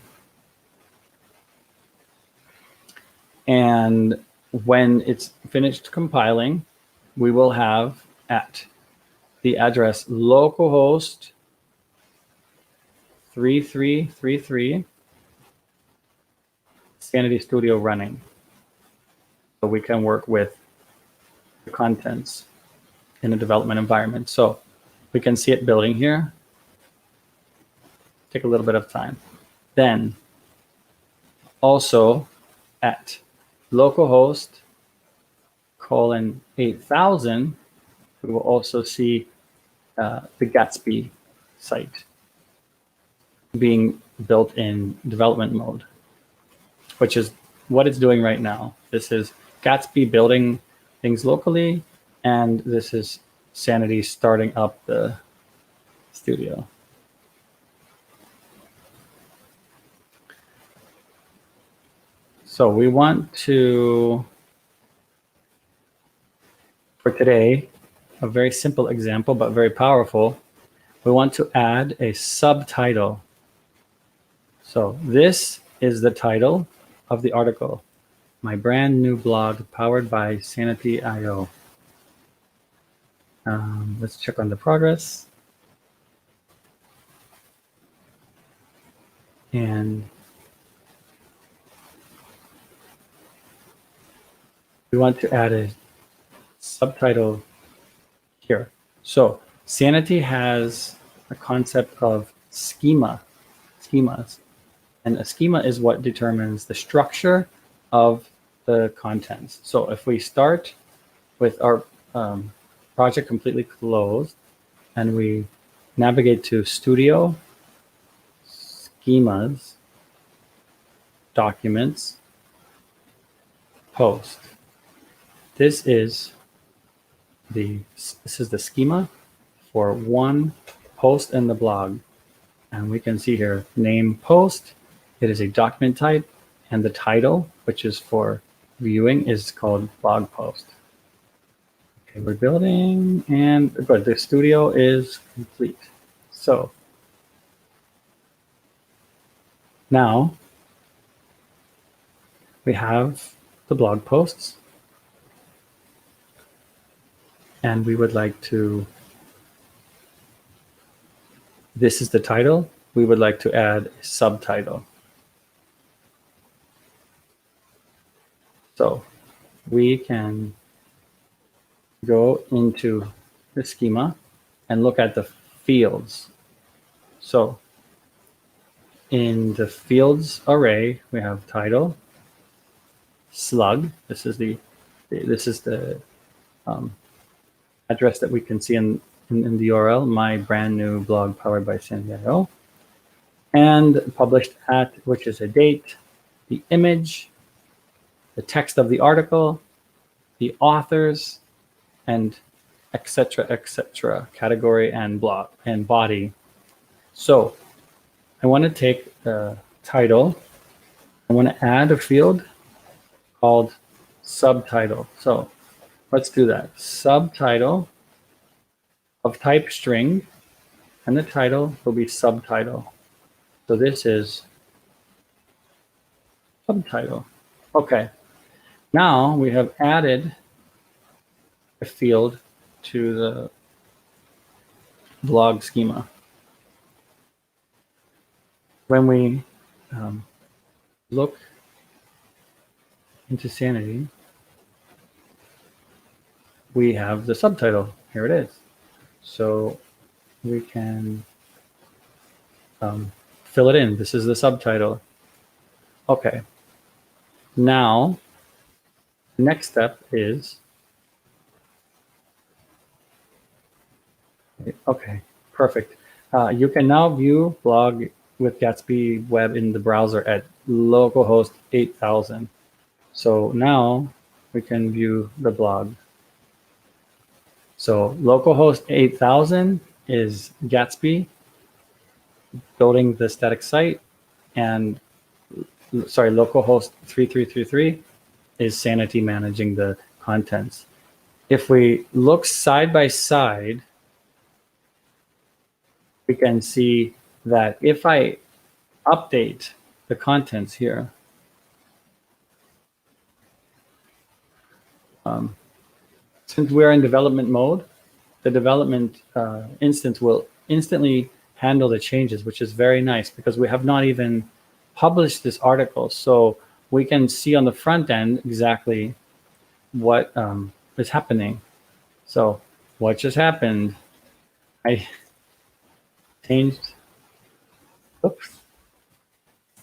And when it's finished compiling, we will have at the address localhost 3333 Sanity Studio running. So we can work with the contents in a development environment. So we can see it building here. Take a little bit of time. Then also at localhost colon 8000, we will also see the Gatsby site being built in development mode, which is what it's doing right now. This is Gatsby building things locally, and this is Sanity starting up the studio. So we want to, for today, a very simple example, but very powerful. We want to add a subtitle. So this is the title of the article, my brand new blog powered by Sanity.io. Let's check on the progress. And we want to add a subtitle here. So Sanity has a concept of schemas. And a schema is what determines the structure of the contents. So if we start with our project completely closed and we navigate to Studio, Schemas, Documents, Post. This is the schema for one post in the blog. And we can see here, name post, it is a document type, and the title, which is for viewing, is called blog post. Okay, we're building, and good, the studio is complete. So now we have the blog posts, and we would like to, this is the title, we would like to add a subtitle. So we can go into the schema and look at the fields. So in the fields array, we have title, slug. This is the address that we can see in the URL, my brand new blog powered by Sanity.io, and published at, which is a date, the image, the text of the article, the authors, and etc., category and block and body. So I want to take the title. I want to add a field called subtitle. So let's do that. Subtitle of type string, and the title will be subtitle. So this is subtitle. Okay. Now we have added a field to the blog schema. When we look into Sanity, we have the subtitle. Here it is. So we can fill it in. This is the subtitle. Okay. Now, the next step is, okay, perfect. You can now view blog with Gatsby Web in the browser at localhost 8000. So now we can view the blog. So localhost 8000 is Gatsby building the static site, and sorry, localhost 3333 is Sanity managing the contents. If we look side by side, we can see that if I update the contents here, since we're in development mode, the development instance will instantly handle the changes, which is very nice because we have not even published this article. So we can see on the front end exactly what is happening. So what just happened, I changed, oops,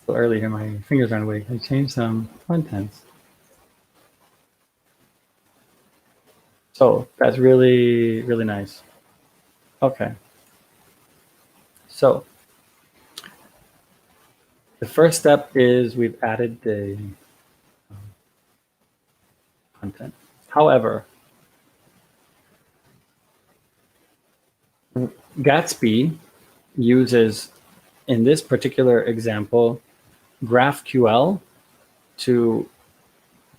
still early here, my fingers aren't awake. I changed some contents. So that's really, really nice. Okay. So the first step is we've added the content. However, Gatsby uses, in this particular example, GraphQL to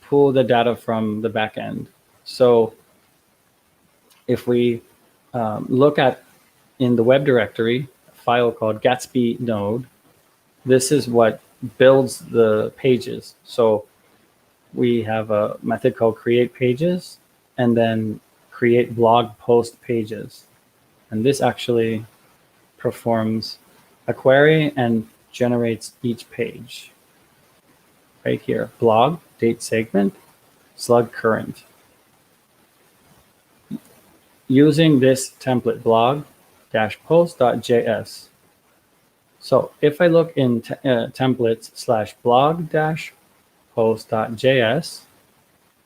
pull the data from the backend. So if we look at in the web directory, a file called Gatsby node, this is what builds the pages. So we have a method called create pages and then create blog post pages. And this actually performs a query and generates each page. Right here, blog, date segment, slug current. Using this template, blog-post.js. So if I look in templates /blog-post.js,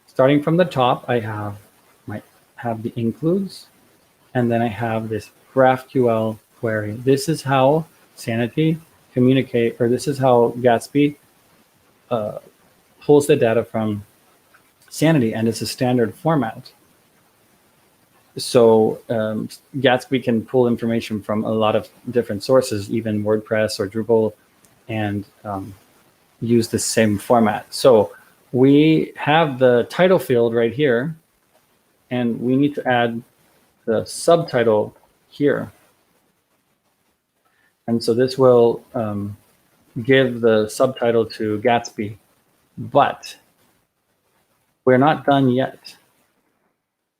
starting from the top, I might have the includes, and then I have this GraphQL query. This is how Sanity communicate, or this is how Gatsby pulls the data from Sanity, and it's a standard format. So Gatsby can pull information from a lot of different sources, even WordPress or Drupal, and use the same format. So we have the title field right here, and we need to add the subtitle here. And so this will give the subtitle to Gatsby, but we're not done yet.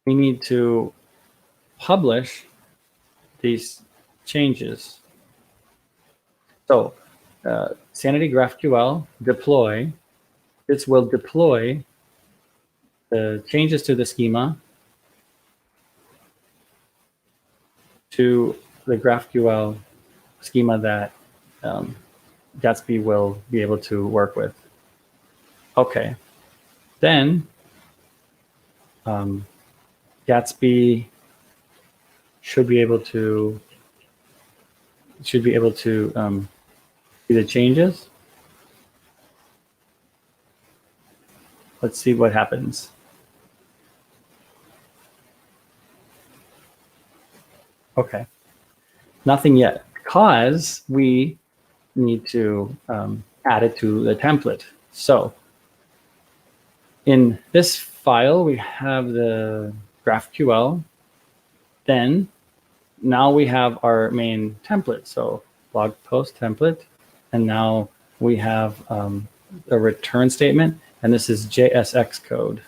We need to publish these changes. So Sanity GraphQL deploy, this will deploy the changes to the schema to the GraphQL schema that Gatsby will be able to work with. Okay, then Gatsby should be able to see the changes. Let's see what happens. Okay, nothing yet, because we need to add it to the template. So in this file, we have the GraphQL. Then now we have our main template. So blog post template. And now we have a return statement. And this is JSX code.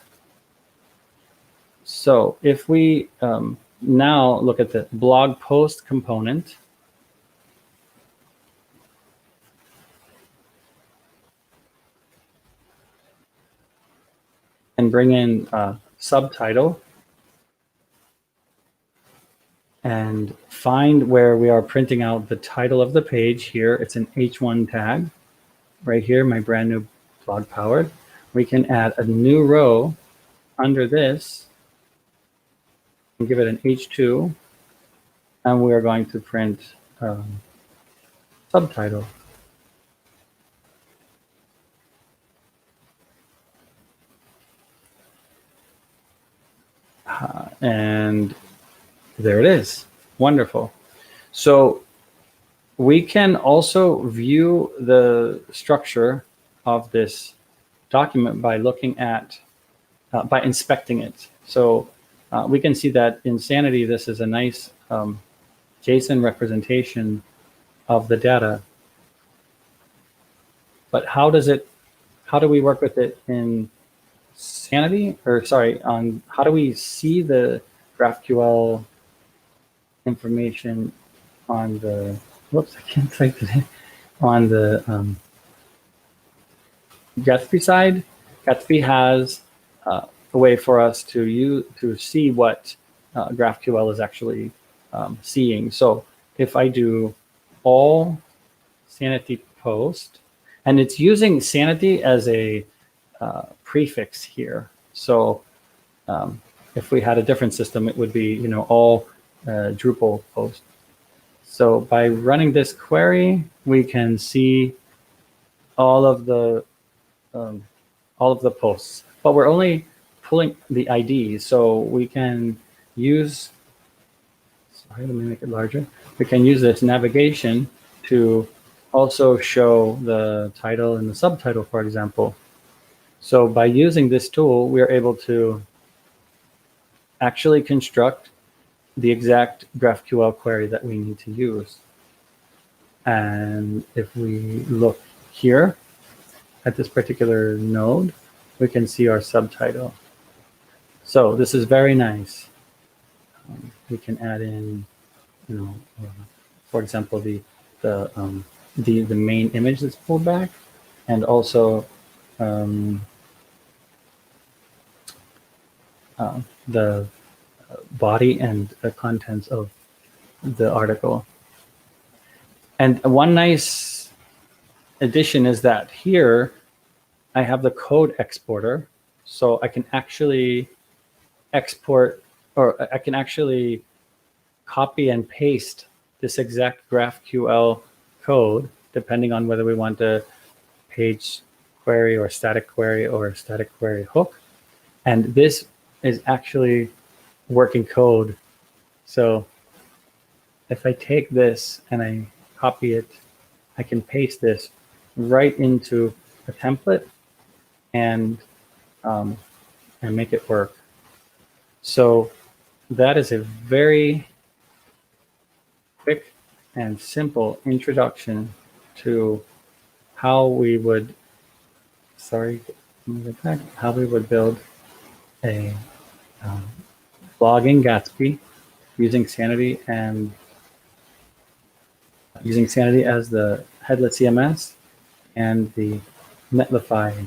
So if we now look at the blog post component, and bring in subtitle and find where we are printing out the title of the page here. It's an H1 tag right here, my brand new blog powered. We can add a new row under this and give it an H2, and we are going to print subtitle. And there it is. Wonderful. So we can also view the structure of this document by looking at, by inspecting it. So we can see that in Sanity, this is a nice JSON representation of the data. But how do we work with it in Sanity? Or sorry, how do we see the GraphQL information on the, whoops, I can't type it in, on the Gatsby side? Gatsby has a way for us to see what GraphQL is actually seeing. So if I do all sanity post, and it's using sanity as a prefix here. So if we had a different system, it would be, all Drupal post. So by running this query, we can see all of the posts, but we're only pulling the ID. So we can use, sorry, let me make it larger. We can use this navigation to also show the title and the subtitle, for example. So by using this tool, we are able to actually construct the exact GraphQL query that we need to use. And if we look here at this particular node, we can see our subtitle. So this is very nice. We can add in, for example, the main image that's pulled back, and also the body and the contents of the article. And one nice addition is that here I have the code exporter, so I can actually export, or I can actually copy and paste this exact GraphQL code, depending on whether we want a page query or static query or static query hook. And this is actually working code. So if I take this and I copy it, I can paste this right into a template and make it work. So that is a very quick and simple introduction to how we would, how we would build a blog in Gatsby using Sanity as the headlet CMS and the Netlify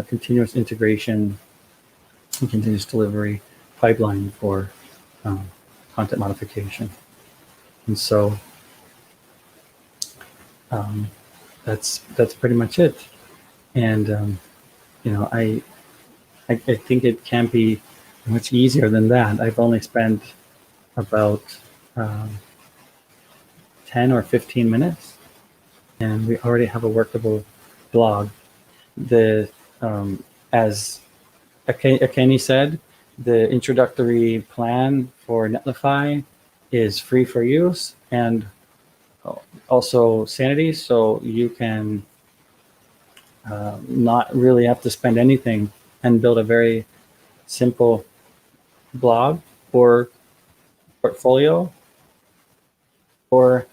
continuous integration and continuous delivery pipeline for content modification. And so that's pretty much it. And I think it can be much easier than that. I've only spent about 10 or 15 minutes, and we already have a workable blog. As Akeni said, the introductory plan for Netlify is free for use, and also Sanity, so you can not really have to spend anything and build a very simple blog or portfolio. Or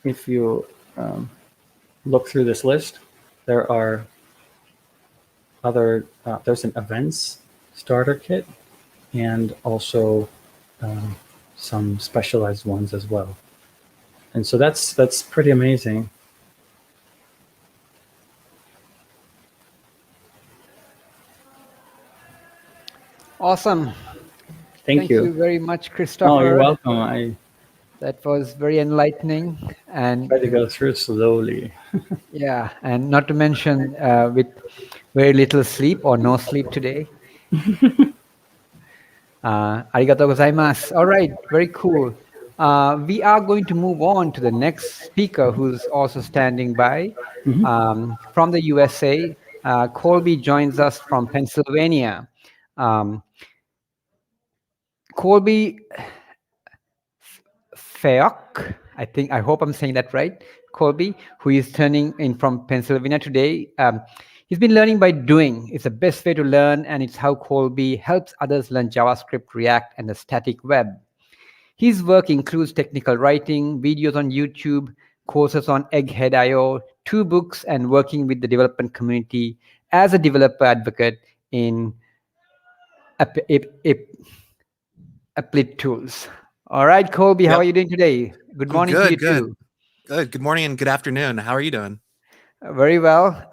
if you look through this list, there are other, there's an events starter kit and also some specialized ones as well. And so that's pretty amazing.
Awesome.
Thank you
very much, Christopher.
Oh, you're welcome.
That was very enlightening, and
try to go through slowly.
yeah, and not to mention with very little sleep or no sleep today. Arigatou gozaimasu. All right, very cool. We are going to move on to the next speaker, who's also standing by from the USA. Colby joins us from Pennsylvania. Colby Feok, I hope I'm saying that right, Colby, who is turning in from Pennsylvania today. He's been learning by doing. It's the best way to learn, and it's how Colby helps others learn JavaScript, React, and the static web. His work includes technical writing, videos on YouTube, courses on Egghead.io, 2 books, and working with the development community as a developer advocate in Applet Tools. All right, Colby, how are you doing today? Good morning to you too.
Good. Good morning and good afternoon. How are you doing?
Very well.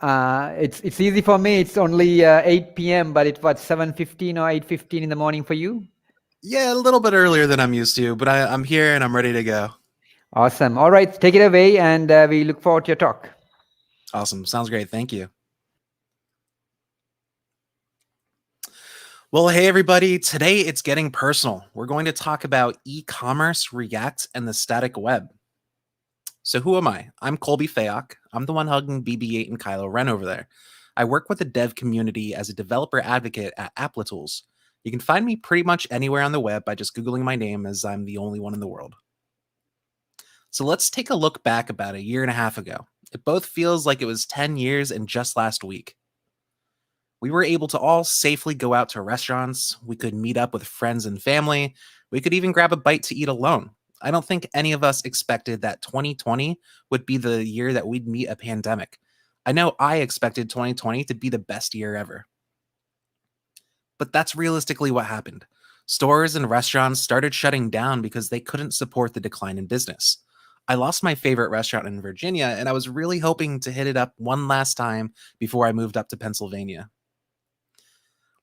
It's easy for me. It's only 8 p.m., but it's what, 7:15 or 8:15 in the morning for you?
Yeah, a little bit earlier than I'm used to, but I'm here and I'm ready to go.
Awesome. All right, take it away, and we look forward to your talk.
Awesome. Sounds great. Thank you. Well, hey, everybody. Today it's getting personal. We're going to talk about e-commerce, React, and the static web. So who am I? I'm Colby Fayok. I'm the one hugging BB-8 and Kylo Ren over there. I work with the dev community as a developer advocate at Applitools. You can find me pretty much anywhere on the web by just Googling my name, as I'm the only one in the world. So let's take a look back about a year and a half ago. It both feels like it was 10 years and just last week. We were able to all safely go out to restaurants. We could meet up with friends and family. We could even grab a bite to eat alone. I don't think any of us expected that 2020 would be the year that we'd meet a pandemic. I know I expected 2020 to be the best year ever. But that's realistically what happened. Stores and restaurants started shutting down because they couldn't support the decline in business. I lost my favorite restaurant in Virginia, and I was really hoping to hit it up one last time before I moved up to Pennsylvania.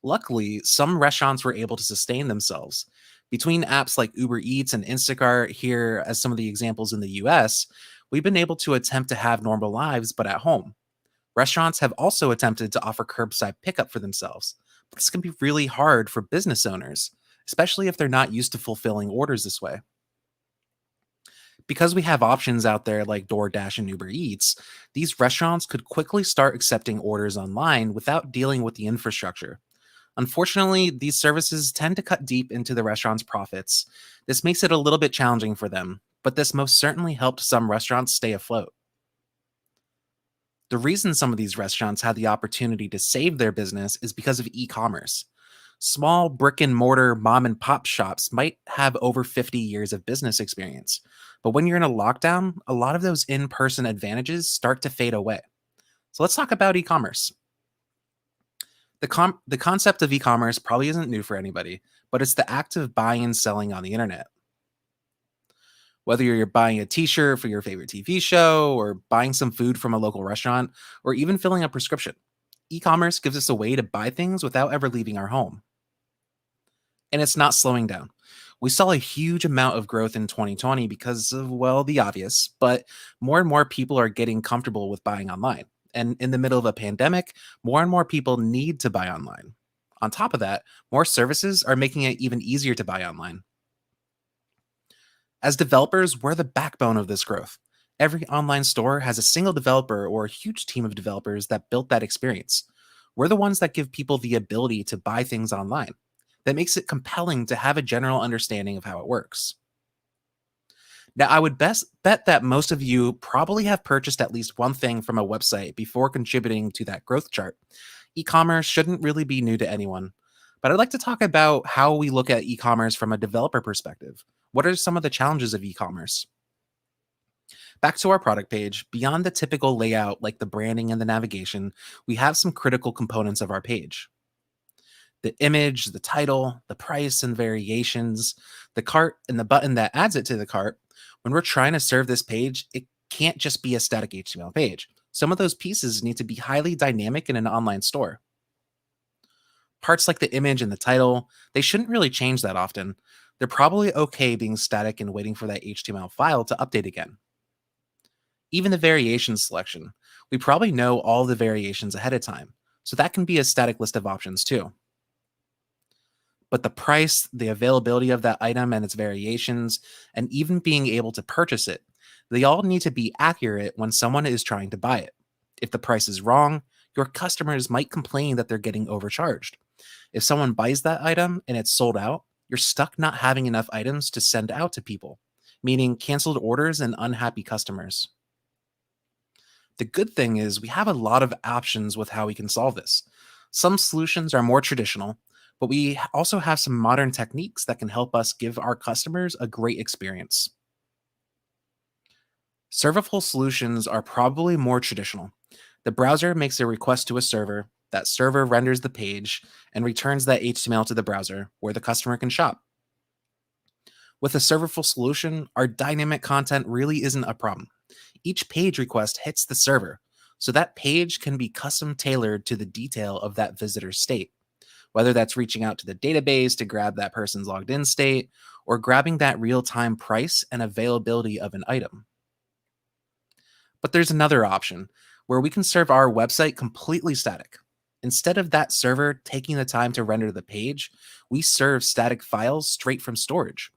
Luckily, some restaurants were able to sustain themselves. Between apps like Uber Eats and Instacart, here as some of the examples in the US, we've been able to attempt to have normal lives, but at home. Restaurants have also attempted to offer curbside pickup for themselves, but this can be really hard for business owners, especially if they're not used to fulfilling orders this way. Because we have options out there like DoorDash and Uber Eats, these restaurants could quickly start accepting orders online without dealing with the infrastructure. Unfortunately, these services tend to cut deep into the restaurant's profits. This makes it a little bit challenging for them, but this most certainly helped some restaurants stay afloat. The reason some of these restaurants had the opportunity to save their business is because of e-commerce. Small brick and mortar mom and pop shops might have over 50 years of business experience, but when you're in a lockdown, a lot of those in-person advantages start to fade away. So let's talk about e-commerce. The concept of e-commerce probably isn't new for anybody, but it's the act of buying and selling on the internet. Whether you're buying a t-shirt for your favorite TV show, or buying some food from a local restaurant, or even filling a prescription, e-commerce gives us a way to buy things without ever leaving our home. And it's not slowing down. We saw a huge amount of growth in 2020 because of, well, the obvious, but more and more people are getting comfortable with buying online. And in the middle of a pandemic, more and more people need to buy online. On top of that, more services are making it even easier to buy online. As developers, we're the backbone of this growth. Every online store has a single developer or a huge team of developers that built that experience. We're the ones that give people the ability to buy things online. That makes it compelling to have a general understanding of how it works. Now, I would bet that most of you probably have purchased at least one thing from a website before contributing to that growth chart. E-commerce shouldn't really be new to anyone, but I'd like to talk about how we look at e-commerce from a developer perspective. What are some of the challenges of e-commerce? Back to our product page, beyond the typical layout like the branding and the navigation, we have some critical components of our page. The image, the title, the price and variations, the cart, and the button that adds it to the cart. When we're trying to serve this page, it can't just be a static HTML page. Some of those pieces need to be highly dynamic in an online store. Parts like the image and the title, they shouldn't really change that often. They're probably okay being static and waiting for that HTML file to update again. Even the variations selection, we probably know all the variations ahead of time, so that can be a static list of options too. But the price, the availability of that item and its variations, and even being able to purchase it, they all need to be accurate when someone is trying to buy it. If the price is wrong, your customers might complain that they're getting overcharged. If someone buys that item and it's sold out, you're stuck not having enough items to send out to people, meaning canceled orders and unhappy customers. The good thing is we have a lot of options with how we can solve this. Some solutions are more traditional, but we also have some modern techniques that can help us give our customers a great experience. Serverful solutions are probably more traditional. The browser makes a request to a server, that server renders the page, and returns that HTML to the browser, where the customer can shop. With a serverful solution, our dynamic content really isn't a problem. Each page request hits the server, so that page can be custom tailored to the detail of that visitor's state. whether that's reaching out to the database to grab that person's logged in state or grabbing that real-time price and availability of an item. But there's another option where we can serve our website completely static. Instead of that server taking the time to render the page, we serve static files straight from storage.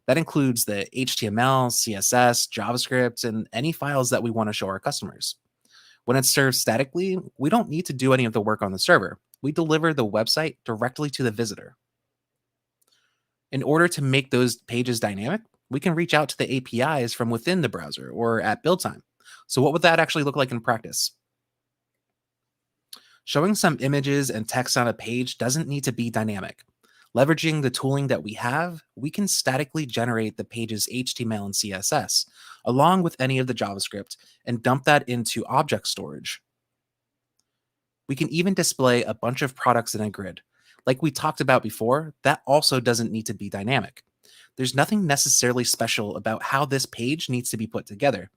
That includes the HTML, CSS, JavaScript, and any files that we want to show our customers. When it's served statically, we don't need to do any of the work on the server. We deliver the website directly to the visitor. In order to make those pages dynamic, we can reach out to the APIs from within the browser or at build time. So what would that actually look like in practice? Showing some images and text on a page doesn't need to be dynamic. Leveraging the tooling that we have, we can statically generate the page's HTML and CSS, along with any of the JavaScript, and dump that into object storage. We can even display a bunch of products in a grid. Like we talked about before, that also doesn't need to be dynamic. There's nothing necessarily special about how this page needs to be put together.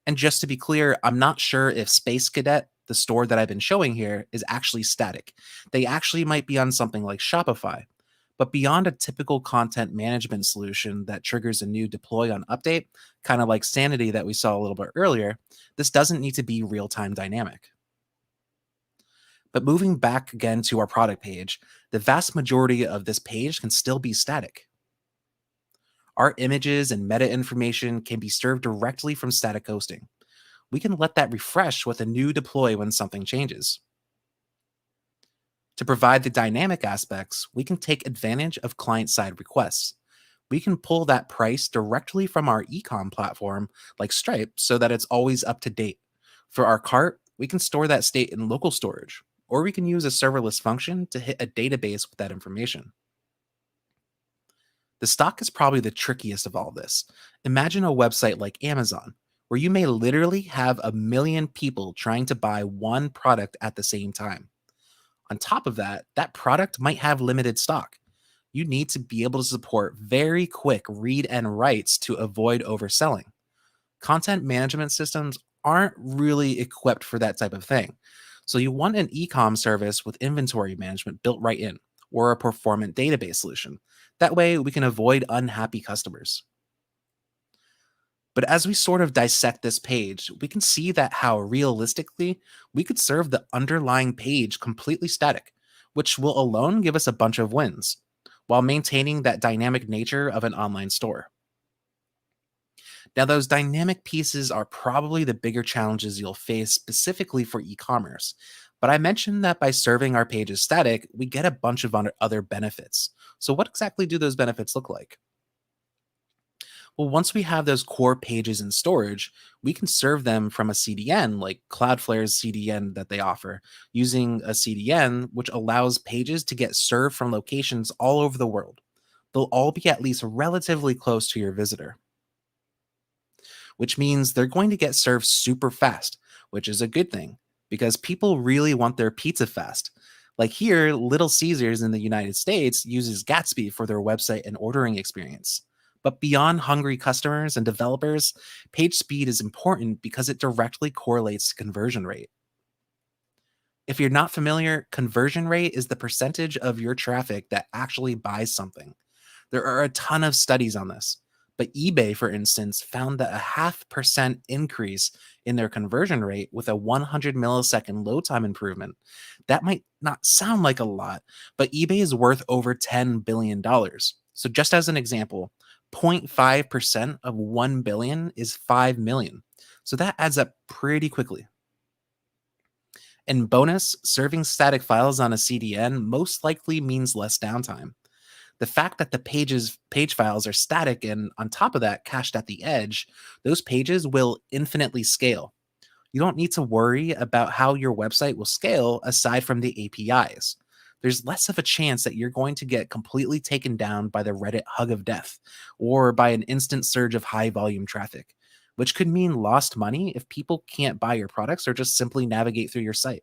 And just to be clear, I'm not sure if Space Cadet, the store that I've been showing here, is actually static. They actually might be on something like Shopify. But beyond a typical content management solution that triggers a new deploy on update, kind of like Sanity that we saw a little bit earlier, this doesn't need to be real-time dynamic. But moving back again to our product page, the vast majority of this page can still be static. Our images and meta information can be served directly from static hosting. We can let that refresh with a new deploy when something changes. To provide the dynamic aspects, we can take advantage of client-side requests. We can pull that price directly from our e-com platform like Stripe so that it's always up to date. For our cart, we can store that state in local storage, or we can use a serverless function to hit a database with that information. The stock is probably the trickiest of all this. Imagine a website like Amazon, where you may literally have 1 million people trying to buy one product at the same time. On top of that, that product might have limited stock. You need to be able to support very quick read and writes to avoid overselling. Content management systems aren't really equipped for that type of thing. So you want an e-com service with inventory management built right in, or a performant database solution. That way we can avoid unhappy customers. But as we sort of dissect this page, we can see that how realistically we could serve the underlying page completely static, which will alone give us a bunch of wins, while maintaining that dynamic nature of an online store. Now, those dynamic pieces are probably the bigger challenges you'll face specifically for e-commerce. But I mentioned that by serving our pages static, we get a bunch of other benefits. So what exactly do those benefits look like? Well, once we have those core pages in storage, we can serve them from a CDN like Cloudflare's CDN that they offer, using a CDN which allows pages to get served from locations all over the world. They'll all be at least relatively close to your visitor, which means they're going to get served super fast, which is a good thing because people really want their pizza fast. Like here, Little Caesars in the United States uses Gatsby for their website and ordering experience. But beyond hungry customers and developers, page speed is important because it directly correlates to conversion rate. If you're not familiar, conversion rate is the percentage of your traffic that actually buys something. There are a ton of studies on this, but eBay, for instance, found that a 0.5% increase in their conversion rate with a 100 millisecond load time improvement. That might not sound like a lot, but eBay is worth over $10 billion. So just as an example, 0.5% of 1 billion is 5 million. So that adds up pretty quickly. And bonus, serving static files on a CDN most likely means less downtime. The fact that the page files are static and on top of that cached at the edge, those pages will infinitely scale. You don't need to worry about how your website will scale aside from the APIs. There's less of a chance that you're going to get completely taken down by the Reddit hug of death or by an instant surge of high volume traffic, which could mean lost money if people can't buy your products or just simply navigate through your site.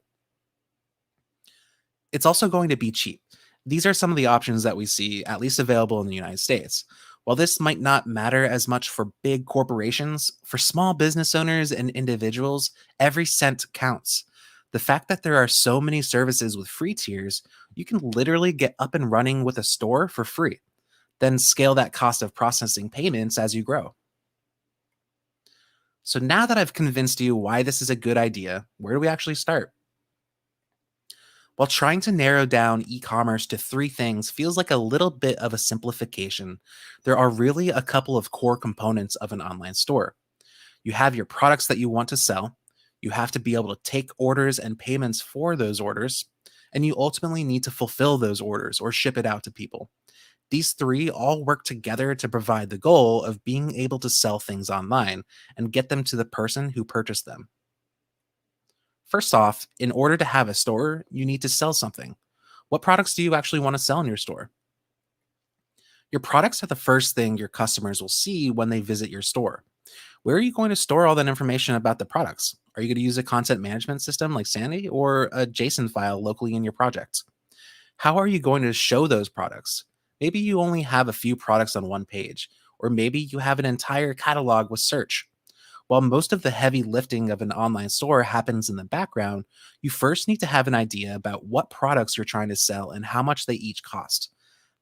It's also going to be cheap. These are some of the options that we see at least available in the United States. While this might not matter as much for big corporations, for small business owners and individuals, every cent counts. The fact that there are so many services with free tiers You can literally get up and running with a store for free, then scale that cost of processing payments as you grow. So now that I've convinced you why this is a good idea, where do we actually start? While trying to narrow down e commerce to three things feels like a little bit of a simplification, there are really a couple of core components of an online store. You have your products that you want to sell, you have to be able to take orders and payments for those orders, and you ultimately need to fulfill those orders or ship it out to people. These three all work together to provide the goal of being able to sell things online and get them to the person who purchased them. First off, in order to have a store, you need to sell something. What products do you actually want to sell in your store? Your products are the first thing your customers will see when they visit your store. Where are you going to store all that information about the products? Are you going to use a content management system like Sandy or a JSON file locally in your project? How are you going to show those products? Maybe you only have a few products on one page, or maybe you have an entire catalog with search. While most of the heavy lifting of an online store happens in the background, you first need to have an idea about what products you're trying to sell and how much they each cost.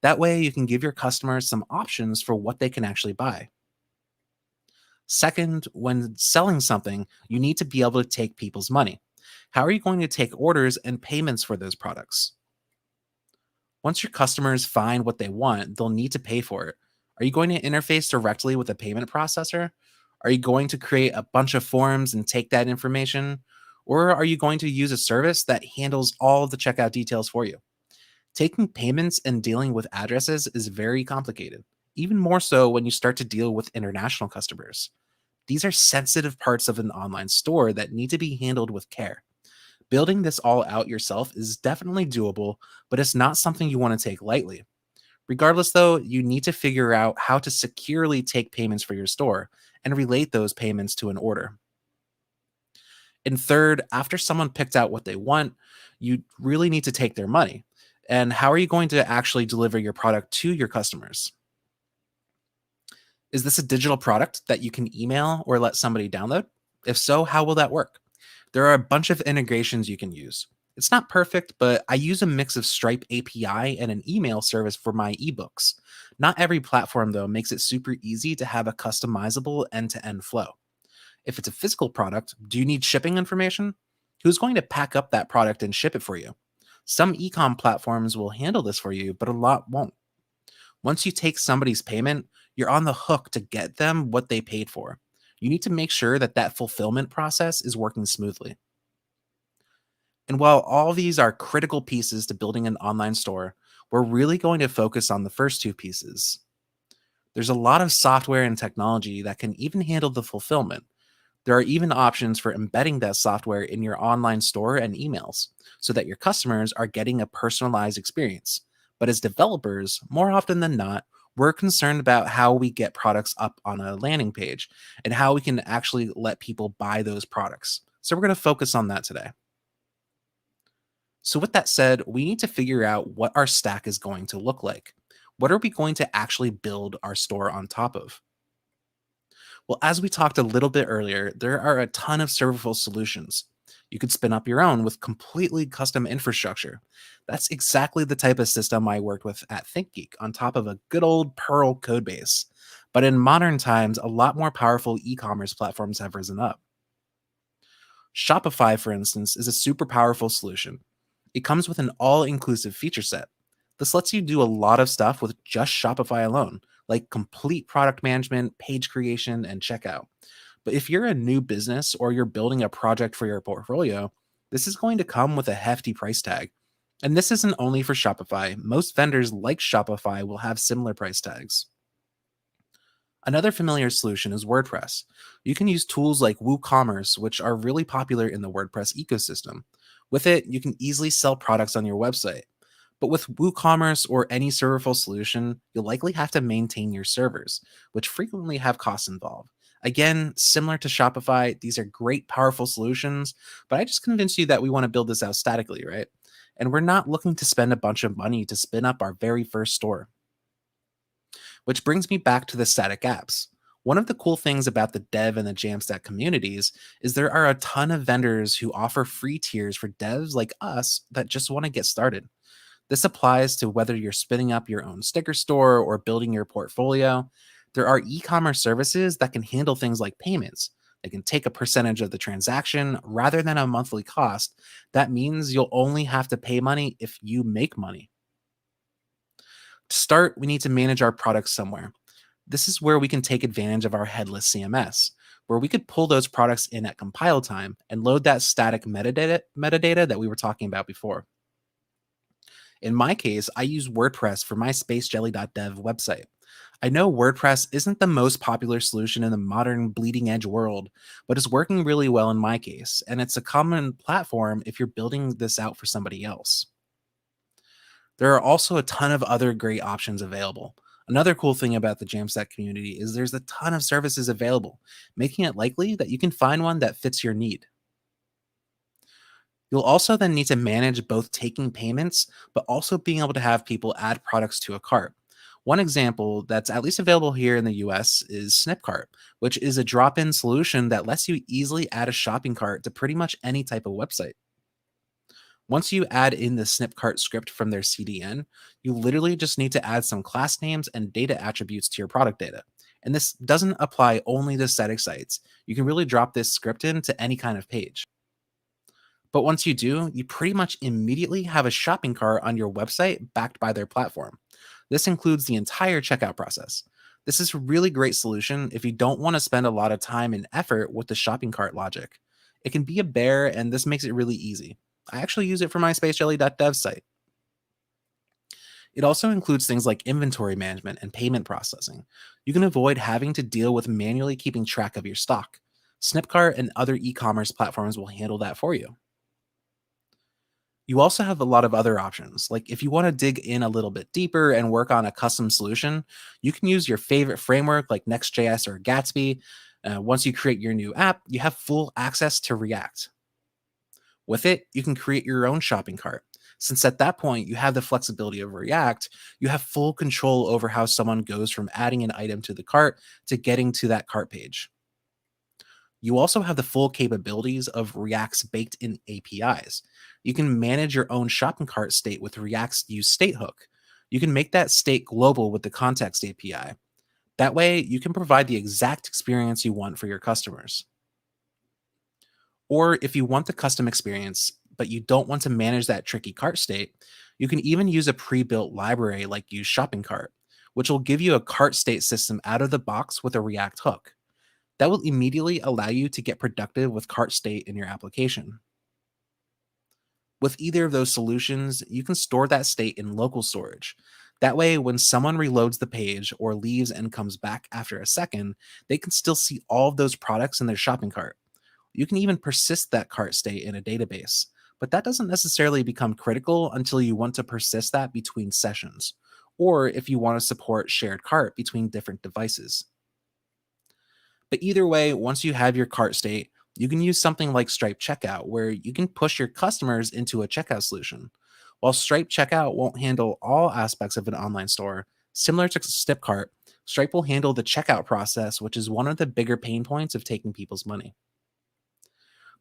That way, you can give your customers some options for what they can actually buy. Second, when selling something, you need to be able to take people's money. How are you going to take orders and payments for those products? Once your customers find what they want, they'll need to pay for it. Are you going to interface directly with a payment processor? Are you going to create a bunch of forms and take that information? Or are you going to use a service that handles all of the checkout details for you? Taking payments and dealing with addresses is very complicated, even more so when you start to deal with international customers. These are sensitive parts of an online store that need to be handled with care. Building this all out yourself is definitely doable, but it's not something you want to take lightly. Regardless, though, you need to figure out how to securely take payments for your store and relate those payments to an order. And third, after someone picked out what they want, you really need to take their money. And how are you going to actually deliver your product to your customers? Is this a digital product that you can email or let somebody download? If so, how will that work? There are a bunch of integrations you can use. It's not perfect, but I use a mix of Stripe API and an email service for my ebooks. Not every platform, though, makes it super easy to have a customizable end-to-end flow. If it's a physical product, do you need shipping information? Who's going to pack up that product and ship it for you? Some e-com platforms will handle this for you, but a lot won't. Once you take somebody's payment, you're on the hook to get them what they paid for. You need to make sure that that fulfillment process is working smoothly. And while all these are critical pieces to building an online store, we're really going to focus on the first two pieces. There's a lot of software and technology that can even handle the fulfillment. There are even options for embedding that software in your online store and emails so that your customers are getting a personalized experience. But as developers, more often than not, we're concerned about how we get products up on a landing page and how we can actually let people buy those products. So we're going to focus on that today. So with that said, we need to figure out what our stack is going to look like. What are we going to actually build our store on top of? Well, as we talked a little bit earlier, there are a ton of serverless solutions. You could spin up your own with completely custom infrastructure. That's exactly the type of system I worked with at ThinkGeek on top of a good old Perl codebase. But in modern times, a lot more powerful e-commerce platforms have risen up. Shopify, for instance, is a super powerful solution. It comes with an all-inclusive feature set. This lets you do a lot of stuff with just Shopify alone, like complete product management, page creation, and checkout. But if you're a new business or you're building a project for your portfolio, this is going to come with a hefty price tag. And this isn't only for Shopify. Most vendors like Shopify will have similar price tags. Another familiar solution is WordPress. You can use tools like WooCommerce, which are really popular in the WordPress ecosystem. With it, you can easily sell products on your website. But with WooCommerce or any serverless solution, you'll likely have to maintain your servers, which frequently have costs involved. Again, similar to Shopify, these are great, powerful solutions, but I just convinced you that we want to build this out statically, right? And we're not looking to spend a bunch of money to spin up our very first store. Which brings me back to the static apps. One of the cool things about the dev and the Jamstack communities is there are a ton of vendors who offer free tiers for devs like us that just want to get started. This applies to whether you're spinning up your own sticker store or building your portfolio. There are e-commerce services that can handle things like payments. They can take a percentage of the transaction rather than a monthly cost. That means you'll only have to pay money if you make money. To start, we need to manage our products somewhere. This is where we can take advantage of our headless CMS, where we could pull those products in at compile time and load that static metadata that we were talking about before. In my case, I use WordPress for my spacejelly.dev website. I know WordPress isn't the most popular solution in the modern bleeding edge world, but it's working really well in my case, and it's a common platform if you're building this out for somebody else. There are also a ton of other great options available. Another cool thing about the Jamstack community is there's a ton of services available, making it likely that you can find one that fits your need. You'll also then need to manage both taking payments, but also being able to have people add products to a cart. One example that's at least available here in the US is Snipcart, which is a drop-in solution that lets you easily add a shopping cart to pretty much any type of website. Once you add in the Snipcart script from their CDN, you literally just need to add some class names and data attributes to your product data. And this doesn't apply only to static sites. You can really drop this script into any kind of page. But once you do, you pretty much immediately have a shopping cart on your website backed by their platform. This includes the entire checkout process. This is a really great solution if you don't want to spend a lot of time and effort with the shopping cart logic. It can be a bear, and this makes it really easy. I actually use it for my spacejelly.dev site. It also includes things like inventory management and payment processing. You can avoid having to deal with manually keeping track of your stock. Snipcart and other e-commerce platforms will handle that for you. You also have a lot of other options. Like if you want to dig in a little bit deeper and work on a custom solution, you can use your favorite framework like Next.js or Gatsby. Once you create your new app, you have full access to React. With it, you can create your own shopping cart. Since at that point you have the flexibility of React, you have full control over how someone goes from adding an item to the cart to getting to that cart page. You also have the full capabilities of React's baked-in APIs. You can manage your own shopping cart state with React's useState hook. You can make that state global with the Context API. That way, you can provide the exact experience you want for your customers. Or if you want the custom experience, but you don't want to manage that tricky cart state, you can even use a pre-built library like useShoppingCart, which will give you a cart state system out of the box with a React hook. That will immediately allow you to get productive with cart state in your application. With either of those solutions, you can store that state in local storage. That way, when someone reloads the page or leaves and comes back after a second, they can still see all of those products in their shopping cart. You can even persist that cart state in a database, but that doesn't necessarily become critical until you want to persist that between sessions, or if you want to support shared cart between different devices. But either way, once you have your cart state, you can use something like Stripe Checkout, where you can push your customers into a checkout solution. While Stripe Checkout won't handle all aspects of an online store, similar to Snipcart, Stripe will handle the checkout process, which is one of the bigger pain points of taking people's money.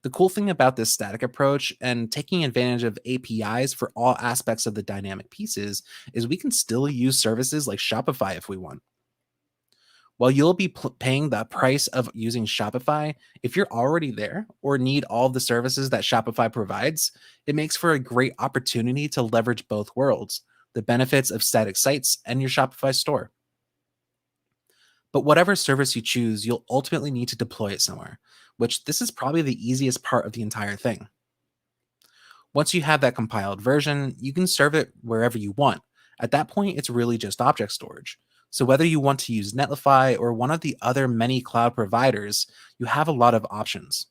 The cool thing about this static approach and taking advantage of APIs for all aspects of the dynamic pieces is we can still use services like Shopify if we want. While you'll be paying the price of using Shopify, if you're already there or need all of the services that Shopify provides, it makes for a great opportunity to leverage both worlds, the benefits of static sites and your Shopify store. But whatever service you choose, you'll ultimately need to deploy it somewhere, which this is probably the easiest part of the entire thing. Once you have that compiled version, you can serve it wherever you want. At that point, it's really just object storage. So whether you want to use Netlify or one of the other many cloud providers, you have a lot of options.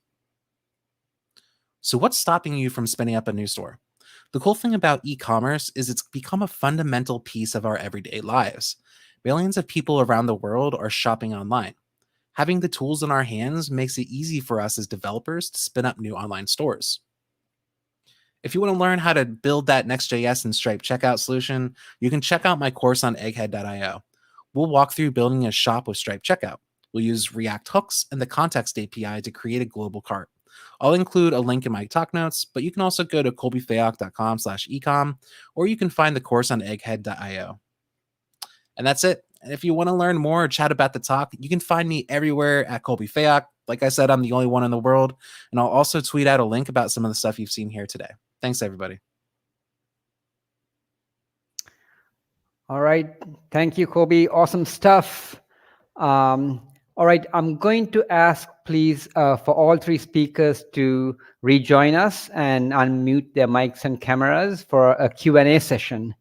So what's stopping you from spinning up a new store? The cool thing about e-commerce is it's become a fundamental piece of our everyday lives. Millions of people around the world are shopping online. Having the tools in our hands makes it easy for us as developers to spin up new online stores. If you want to learn how to build that Next.js and Stripe checkout solution, you can check out my course on egghead.io. We'll walk through building a shop with Stripe Checkout. We'll use React hooks and the Context API to create a global cart. I'll include a link in my talk notes, but you can also go to colbyfayok.com/ecom, or you can find the course on egghead.io. And that's it. And if you want to learn more or chat about the talk, you can find me everywhere at Colby Fayok. Like I said, I'm the only one in the world. And I'll also tweet out a link about some of the stuff you've seen here today. Thanks, everybody.
All right. Thank you, Colby. Awesome stuff. All right. I'm going to ask, please, for all three speakers to rejoin us and unmute their mics and cameras for a Q&A session.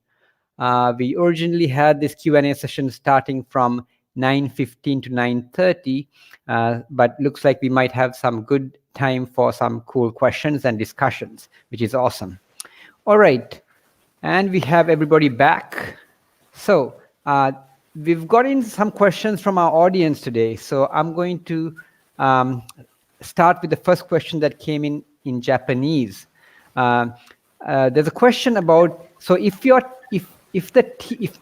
We originally had this Q&A session starting from 9:15 to 9:30, but looks like we might have some good time for some cool questions and discussions, which is awesome. All right. And we have everybody back. So we've got in some questions from our audience today. So I'm going to start with the first question that came in Japanese. There's a question about, so if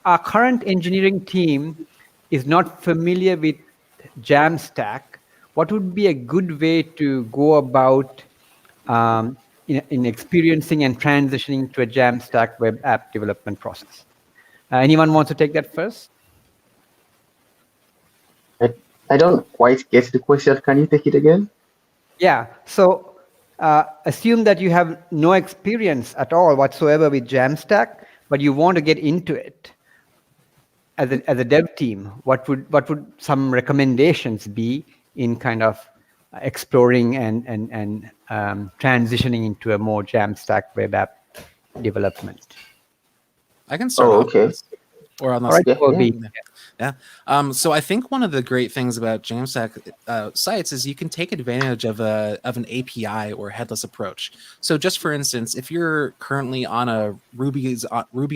our current engineering team is not familiar with Jamstack, what would be a good way to go about in experiencing and transitioning to a Jamstack web app development process? Anyone want to take that first?
I don't quite get the question. Can you take it again?
Yeah. So assume that you have no experience at all whatsoever with Jamstack, but you want to get into it. As a dev team, what would some recommendations be in kind of exploring and transitioning into a more Jamstack web app development?
I can start.
Okay.
Or unless,
All right, Colby.
Yeah. So I think one of the great things about Jamstack sites is you can take advantage of an API or headless approach. So just for instance, if you're currently on a Ruby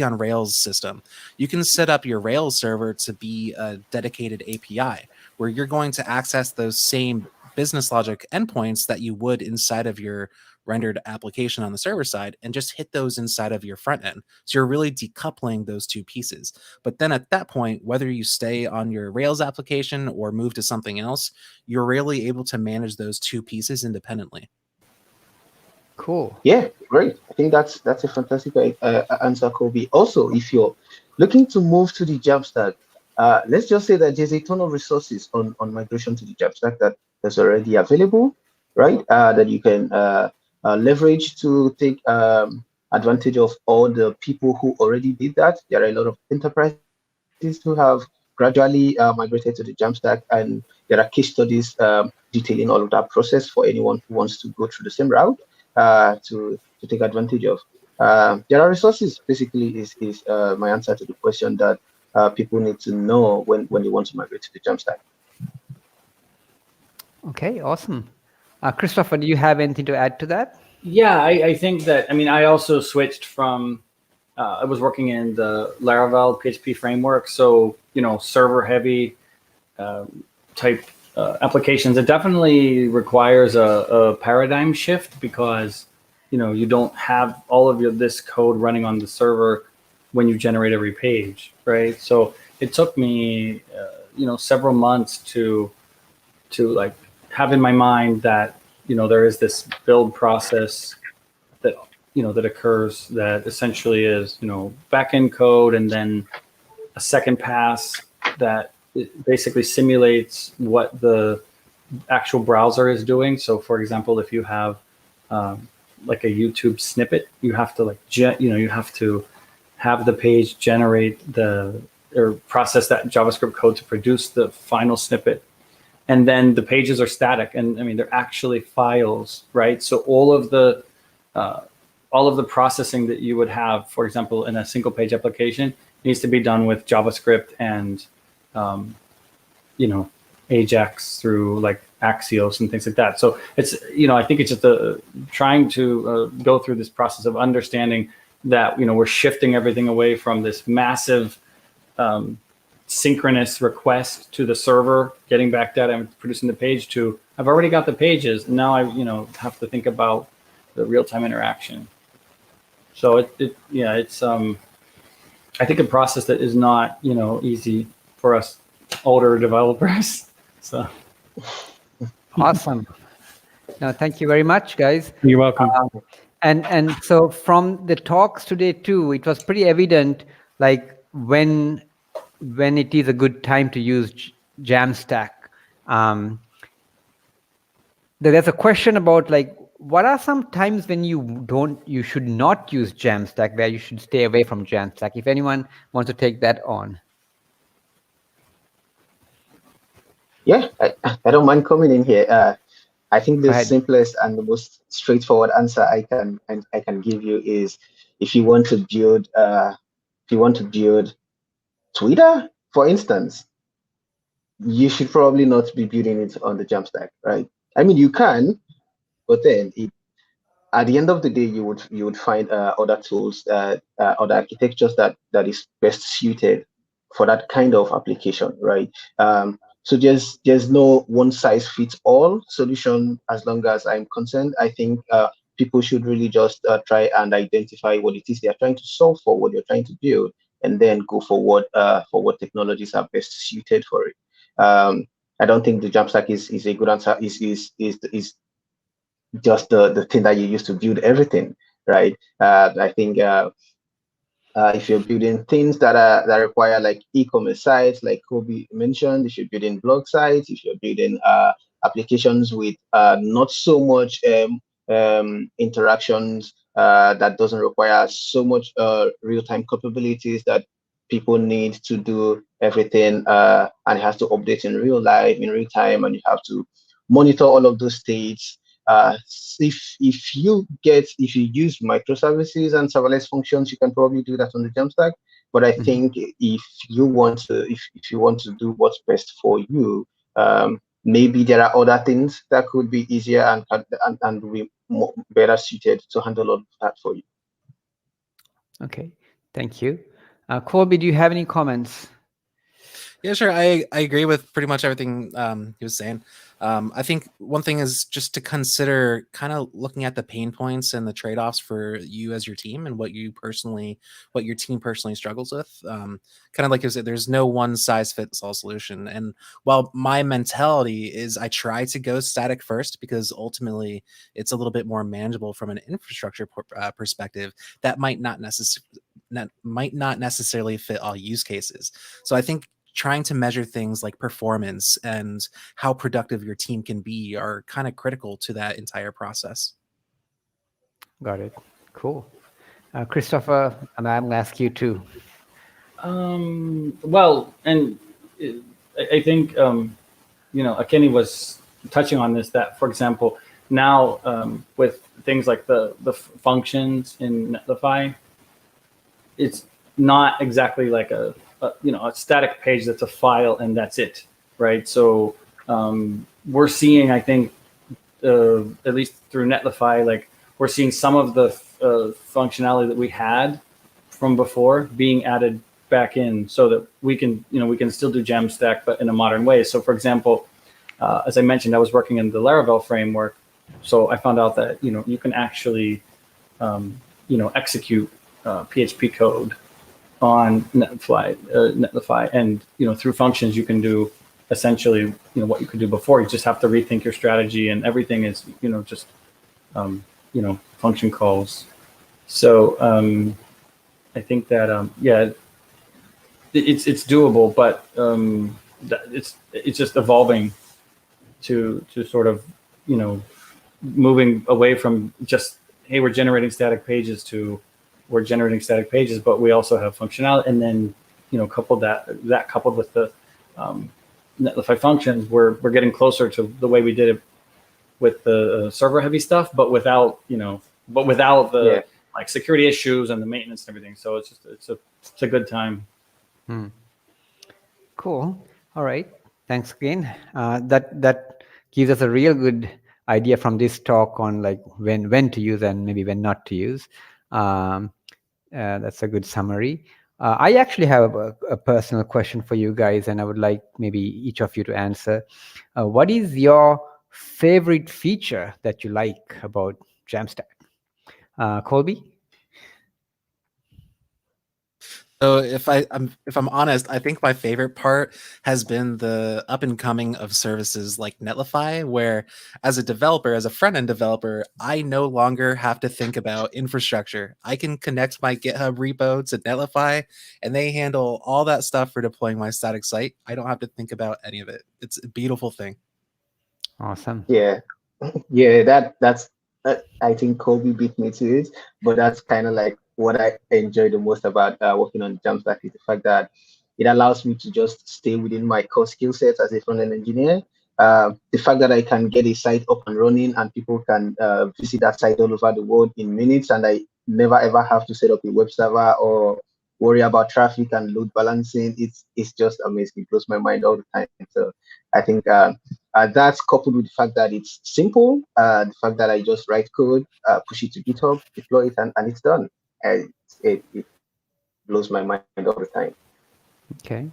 on Rails system, you can set up your Rails server to be a dedicated API where you're going to access those same business logic endpoints that you would inside of your rendered application on the server side and just hit those inside of your front end. So you're really decoupling those two pieces. But then at that point, whether you stay on your Rails application or move to something else, you're really able to manage those two pieces independently.
Cool.
Yeah, great. I think that's a fantastic answer, Colby. Also, if you're looking to move to the Jamstack, let's just say that there's a ton of resources on migration to the Jamstack that is already available, right? That you can leverage to take advantage of all the people who already did that. There are a lot of enterprises who have gradually migrated to the Jamstack, and there are case studies detailing all of that process for anyone who wants to go through the same route to take advantage of. There are resources, basically, is my answer to the question that people need to know when they want to migrate to the Jamstack.
Okay, awesome. Christopher, do you have anything to add to that?
Yeah, I think that, I mean, I also switched from, I was working in the Laravel PHP framework. So, you know, server heavy type applications. It definitely requires a paradigm shift because, you know, you don't have all of this code running on the server when you generate every page, right? So it took me, you know, several months to like have in my mind that, you know, there is this build process that, you know, that occurs that essentially is, you know, backend code and then a second pass that it basically simulates what the actual browser is doing. So for example, if you have like a YouTube snippet, you have to you have to have the page generate or process that JavaScript code to produce the final snippet. And then the pages are static, and I mean they're actually files, right? So all of the processing that you would have, for example, in a single page application, needs to be done with JavaScript and you know, Ajax through like Axios and things like that. So it's, you know, I think it's just trying to go through this process of understanding that, you know, we're shifting everything away from this massive synchronous request to the server, getting back data and producing the page to, I've already got the pages. And now I, you know, have to think about the real-time interaction. So it's I think a process that is not, you know, easy for us older developers. So
awesome. No, thank you very much, guys.
You're welcome.
And so from the talks today too, it was pretty evident, like when it is a good time to use Jamstack. There's a question about like, what are some times when you should not use Jamstack, where you should stay away from Jamstack? If anyone wants to take that on.
Yeah, I don't mind coming in here. I think
Go
the
ahead.
simplest and the most straightforward answer I can give you is, if you want to build Twitter, for instance, you should probably not be building it on the Jamstack, right? I mean, you can, but then at the end of the day, you would find other tools, other architectures that is best suited for that kind of application, right? So there's no one size fits all solution as long as I'm concerned. I think people should really just try and identify what it is they're trying to solve for, what you're trying to build, and then go forward for what technologies are best suited for it. I don't think the Jamstack is a good answer. Is just the thing that you use to build everything, right? I think if you're building things that require like e-commerce sites, like Kobe mentioned, if you're building blog sites, if you're building applications with not so much interactions, that doesn't require so much real-time capabilities that people need to do everything, and it has to update in real life, in real time, and you have to monitor all of those states. If you use microservices and serverless functions, you can probably do that on the Jamstack. But I think if you want to do what's best for you, maybe there are other things that could be easier and be better suited to handle all of that for you.
Okay, thank you. Colby, do you have any comments?
Yeah, sure. I agree with pretty much everything he was saying. I think one thing is just to consider kind of looking at the pain points and the trade-offs for you as your team and what your team personally struggles with. Kind of like you said, there's no one size fits all solution. And while my mentality is I try to go static first because ultimately it's a little bit more manageable from an infrastructure perspective, that might not necessarily fit all use cases. So I think trying to measure things like performance and how productive your team can be are kind of critical to that entire process.
Got it. Cool. Christopher, and I'm going to ask you too.
Well, and I think, Akeni was touching on this, that, for example, now with things like the functions in Netlify, it's not exactly like a static page that's a file and that's it, right? So we're seeing, I think, at least through Netlify, like we're seeing some of the functionality that we had from before being added back in, so that we can still do Jamstack, but in a modern way. So, for example, as I mentioned, I was working in the Laravel framework, so I found out that you can actually execute PHP code on Netlify, and through functions you can do essentially what you could do before. You just have to rethink your strategy, and everything is just function calls. So I think that it's doable, but it's just evolving to sort of moving away from just, hey, we're generating static pages, to we're generating static pages, but we also have functionality. And then, coupled with the Netlify functions, we're getting closer to the way we did it with the server heavy stuff, but without the like security issues and the maintenance and everything. So it's a good time.
Cool. All right. Thanks again. That gives us a real good idea from this talk on like when to use and maybe when not to use. That's a good summary. I actually have a personal question for you guys, and I would like maybe each of you to answer. What is your favorite feature that you like about Jamstack? Colby?
So if I'm honest, I think my favorite part has been the up and coming of services like Netlify, where as a developer, as a front end developer, I no longer have to think about infrastructure. I can connect my GitHub repo to Netlify, and they handle all that stuff for deploying my static site. I don't have to think about any of it. It's a beautiful thing.
Awesome.
Yeah, yeah, that's I think Kobe beat me to it, but that's kind of like what I enjoy the most about working on Jamstack is the fact that it allows me to just stay within my core skill set as a front-end engineer. The fact that I can get a site up and running and people can visit that site all over the world in minutes, and I never ever have to set up a web server or worry about traffic and load balancing. It's just amazing. It blows my mind all the time. So I think that's coupled with the fact that it's simple, the fact that I just write code, push it to GitHub, deploy it, and it's done. It blows my mind all the time.
Okay.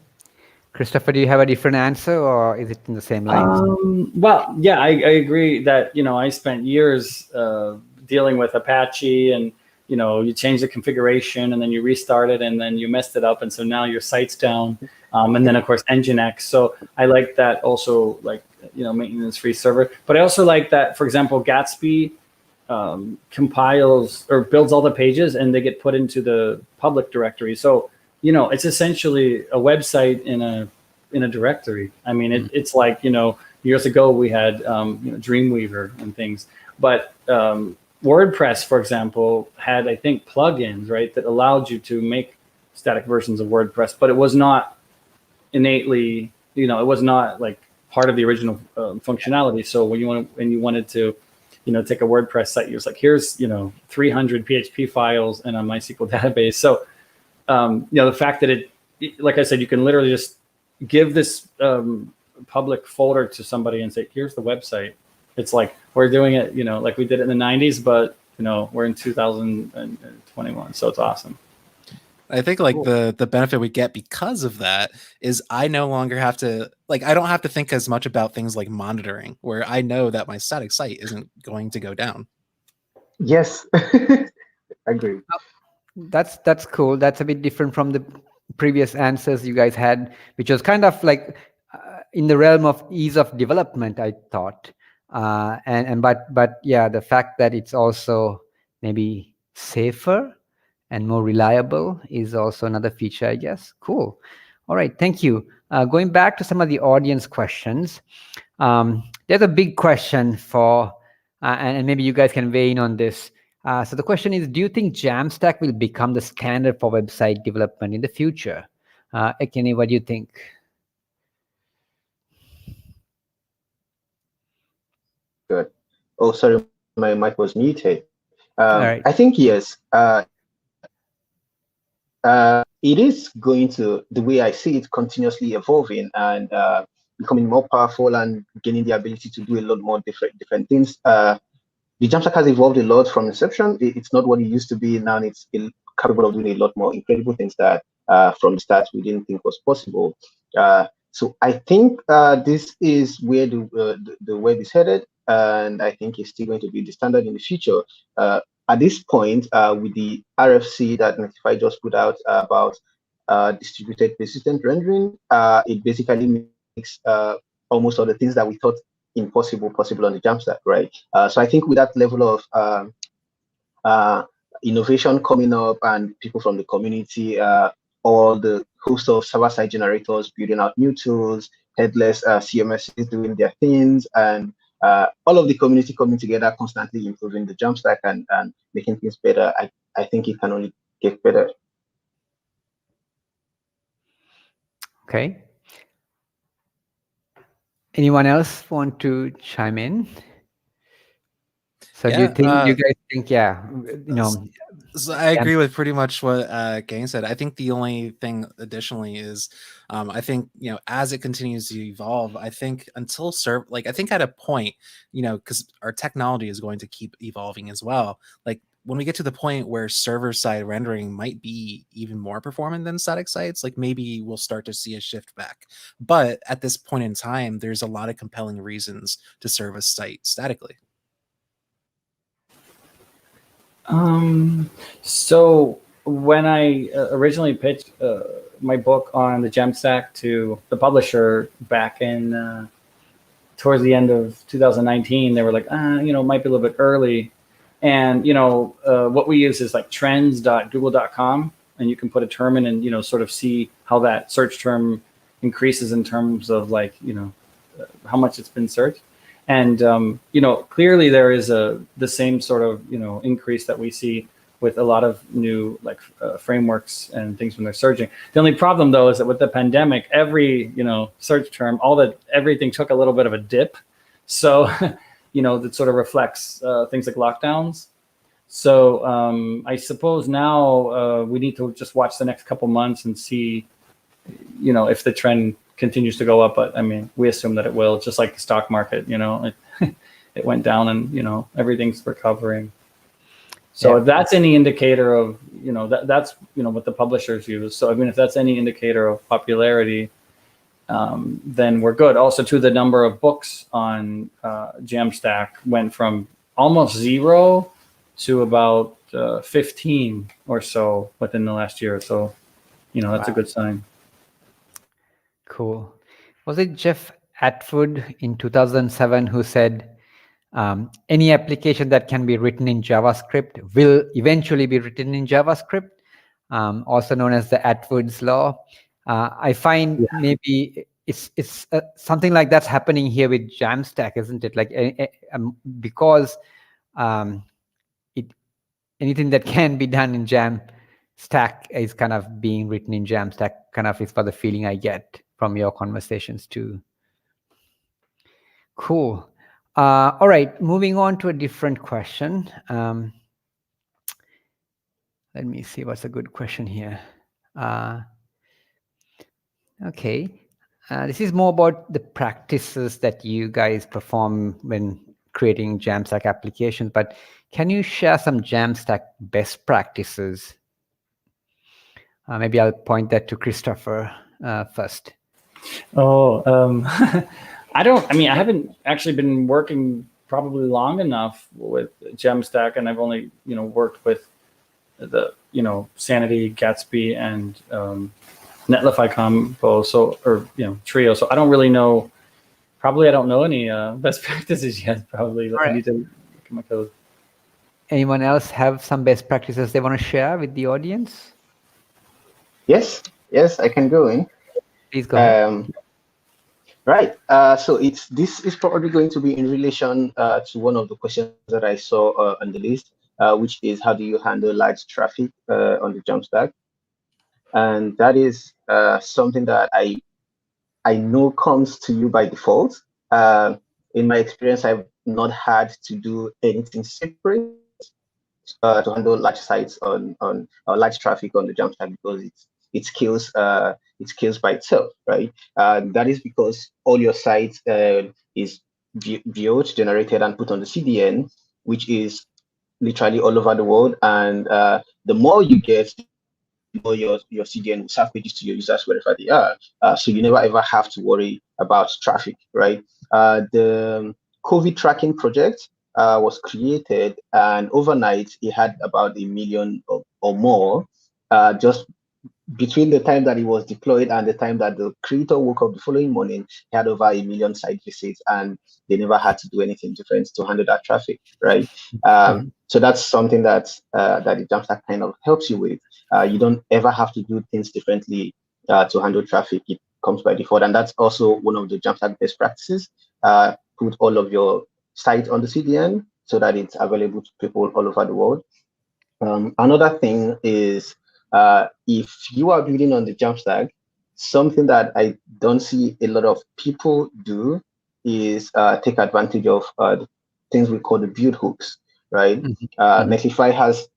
Christopher, do you have a different answer, or is it in the same lines?
Well, yeah, I agree that, I spent years dealing with Apache, and, you change the configuration and then you restart it and then you messed it up. And so now your site's down. And then of course, Nginx. So I like that also, like, maintenance-free server. But I also like that, for example, Gatsby compiles or builds all the pages and they get put into the public directory. So, it's essentially a website in a directory. I mean, it's like, years ago we had, Dreamweaver and things, but WordPress, for example, had, I think, plugins, right, that allowed you to make static versions of WordPress, but it was not innately, it was not like part of the original functionality. So when you wanted to, take a WordPress site, you're like, here's, 300 PHP files and a MySQL database. So, the fact that like I said, you can literally just give this public folder to somebody and say, here's the website. It's like we're doing it, like we did it in the 90s, but, we're in 2021. So it's awesome.
I think like the benefit we get because of that is I no longer have to, like, I don't have to think as much about things like monitoring, where I know that my static site isn't going to go down.
Yes, I agree.
That's cool. That's a bit different from the previous answers you guys had, which was kind of like in the realm of ease of development, I thought. But yeah, the fact that it's also maybe safer and more reliable is also another feature, I guess. Cool. All right, thank you. Going back to some of the audience questions, there's a big question for, and maybe you guys can weigh in on this. So the question is, do you think Jamstack will become the standard for website development in the future? Ekene, what do you think?
Good. Oh, sorry, my mic was muted.
All right.
I think yes. It is going to, the way I see it, continuously evolving and becoming more powerful and gaining the ability to do a lot more different things. The Jamstack has evolved a lot from inception. It's not what it used to be. Now it's capable of doing a lot more incredible things that from the start we didn't think was possible. So I think this is where the web is headed, and I think it's still going to be the standard in the future. At this point, with the RFC that Netlify just put out about distributed persistent rendering, it basically makes almost all the things that we thought impossible possible on the Jamstack, right? So I think with that level of innovation coming up and people from the community, all the host of server-side generators building out new tools, headless CMSs doing their things, and all of the community coming together, constantly improving the Jamstack and making things better. I think it can only get better.
Okay. Anyone else want to chime in? So do you think you guys think,
So I agree with pretty much what Gain said. I think the only thing additionally is I think, as it continues to evolve, I think until I think at a point, because our technology is going to keep evolving as well. Like when we get to the point where server-side rendering might be even more performant than static sites, like maybe we'll start to see a shift back. But at this point in time, there's a lot of compelling reasons to serve a site statically.
So when I originally pitched my book on the Jamstack to the publisher back in towards the end of 2019, they were like, it might be a little bit early. And, what we use is like trends.google.com, and you can put a term in and, sort of see how that search term increases in terms of like, how much it's been searched. And, clearly there is the same sort of, increase that we see with a lot of new like frameworks and things when they're searching. The only problem though is that with the pandemic, every search term, everything took a little bit of a dip. So that sort of reflects things like lockdowns. So I suppose now we need to just watch the next couple months and see if the trend continues to go up. But I mean, we assume that it will, just like the stock market. It went down and everything's recovering. So if that's any indicator of, that's, what the publishers use. So, I mean, if that's any indicator of popularity, then we're good. Also, too, the number of books on Jamstack went from almost 0 to about 15 or so within the last year. So, that's a good sign.
Cool. Was it Jeff Atwood in 2007 who said, any application that can be written in JavaScript will eventually be written in JavaScript, also known as the Atwood's law? I find maybe it's something like that's happening here with Jamstack, isn't it? Like because anything that can be done in Jamstack is kind of being written in Jamstack. Kind of is for the feeling I get from your conversations too. Cool. All right, moving on to a different question. Let me see what's a good question here. Okay, this is more about the practices that you guys perform when creating Jamstack applications, but can you share some Jamstack best practices? Maybe I'll point that to Christopher first.
I haven't actually been working probably long enough with Jamstack, and I've only, worked with the, Sanity, Gatsby, and Netlify combo, Trio. So I don't really know. Probably I don't know any best practices yet. Probably I need to look at my code.
Anyone else have some best practices they want to share with the audience?
Yes, I can go in.
Please go ahead.
Right. So this is probably going to be in relation to one of the questions that I saw on the list, which is how do you handle large traffic on the Jamstack? And that is something that I know comes to you by default. In my experience, I've not had to do anything separate to handle large sites on large traffic on the Jamstack, because it scales by itself, right? That is because all your sites is built, generated, and put on the CDN, which is literally all over the world. And the more you get, the more your CDN will serve pages to your users wherever they are. So you never ever have to worry about traffic, right? The COVID tracking project was created, and overnight it had about 1 million or more. Just between the time that it was deployed and the time that the creator woke up the following morning, he had over 1 million site visits, and they never had to do anything different to handle that traffic, right? So that's something that the Jamstack kind of helps you with. You don't ever have to do things differently to handle traffic. It comes by default, and that's also one of the Jamstack best practices. Put all of your site on the CDN so that it's available to people all over the world. Another thing is, if you are building on the Jamstack, something that I don't see a lot of people do is take advantage of the things we call the build hooks, right? Netlify has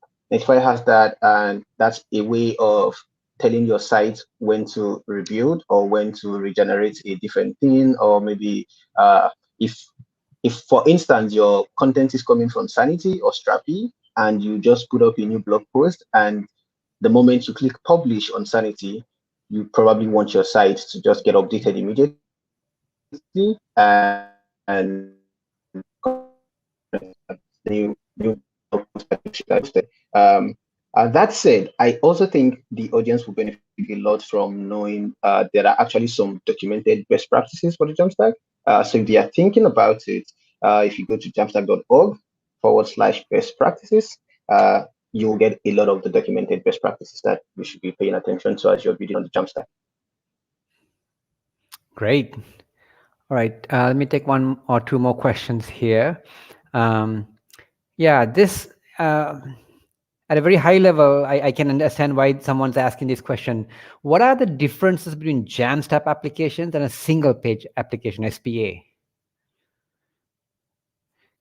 that, and that's a way of telling your site when to rebuild or when to regenerate a different thing, or maybe if for instance your content is coming from Sanity or Strapi, and you just put up a new blog post, and the moment you click publish on Sanity, you probably want your site to just get updated immediately, and new blog post. That said, I also think the audience will benefit a lot from knowing there are actually some documented best practices for the Jamstack. So if they are thinking about it, if you go to jamstack.org/best practices, you'll get a lot of the documented best practices that you should be paying attention to as you're building on the Jamstack.
Great. All right. Let me take one or two more questions here. Yeah, this at a very high level, I can understand why someone's asking this question. What are the differences between Jamstack applications and a single page application, SPA?